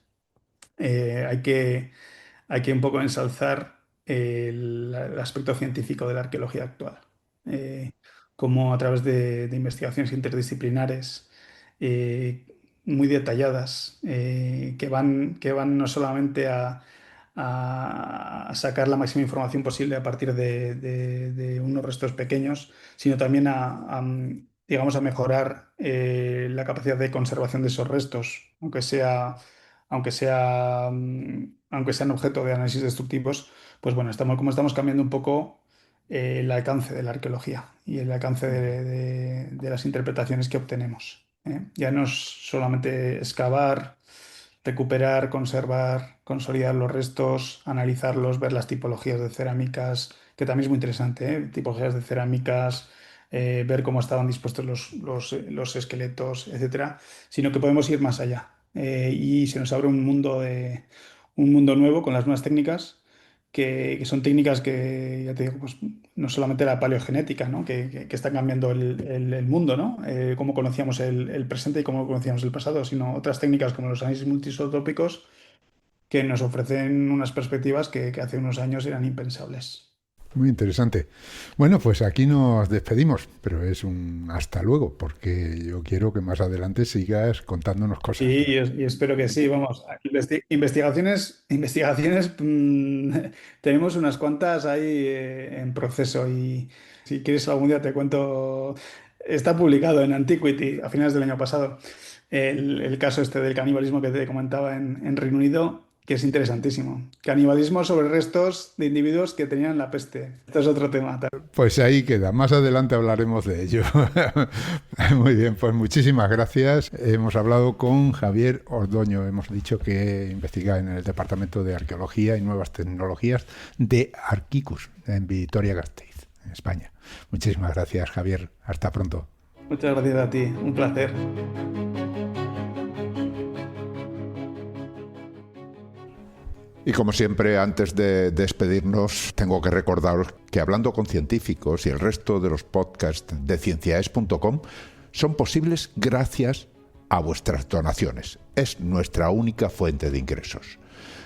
Speaker 4: hay que un poco ensalzar el aspecto científico de la arqueología actual. Eh, Cómo a través de investigaciones interdisciplinares eh, muy detalladas, que van no solamente a sacar la máxima información posible a partir de unos restos pequeños, sino también digamos, a mejorar la capacidad de conservación de esos restos, aunque sean objeto de análisis destructivos. Pues bueno, como estamos cambiando un poco el alcance de la arqueología y el alcance de las interpretaciones que obtenemos, ¿eh? Ya no es solamente excavar, recuperar, conservar, consolidar los restos, analizarlos, ver las tipologías de cerámicas, que también es muy interesante, ¿eh? Tipologías de cerámicas, ver cómo estaban dispuestos los esqueletos, etcétera, sino que podemos ir más allá. Y se nos abre un mundo nuevo con las nuevas técnicas, que son técnicas que, ya te digo, pues, no solamente la paleogenética, ¿no? Que está cambiando el mundo, ¿no? Cómo conocíamos el presente y cómo conocíamos el pasado, sino otras técnicas como los análisis multiisotrópicos que nos ofrecen unas perspectivas que hace unos años eran impensables.
Speaker 2: Muy interesante. Bueno, pues aquí nos despedimos, pero es un hasta luego, porque yo quiero que más adelante sigas contándonos cosas.
Speaker 4: Sí, y espero que sí, vamos. Investigaciones, tenemos unas cuantas ahí en proceso y si quieres algún día te cuento, está publicado en Antiquity a finales del año pasado, el caso este del canibalismo que te comentaba en Reino Unido, que es interesantísimo. Canibalismo sobre restos de individuos que tenían la peste. Esto es otro tema.
Speaker 2: Pues ahí queda, más adelante hablaremos de ello. Muy bien, pues muchísimas gracias. Hemos hablado con Javier Ordoño, hemos dicho que investiga en el Departamento de Arqueología y Nuevas Tecnologías de Arquicus, en Vitoria-Gasteiz, en España. Muchísimas gracias, Javier. Hasta pronto.
Speaker 4: Muchas gracias a ti, un placer.
Speaker 3: Y como siempre, antes de despedirnos, tengo que recordaros que Hablando con Científicos y el resto de los podcasts de cienciaes.com son posibles gracias a vuestras donaciones. Es nuestra única fuente de ingresos.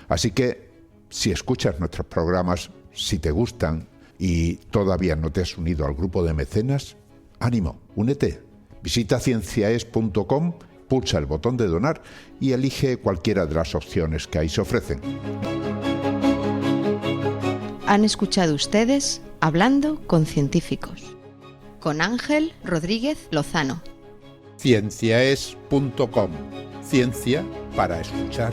Speaker 3: Así que, si escuchas nuestros programas, si te gustan y todavía no te has unido al grupo de mecenas, ánimo, únete. Visita cienciaes.com, pulsa el botón de donar y elige cualquiera de las opciones que ahí se ofrecen.
Speaker 1: Han escuchado ustedes Hablando con Científicos, con Ángel Rodríguez Lozano.
Speaker 3: Cienciaes.com. Ciencia para escuchar.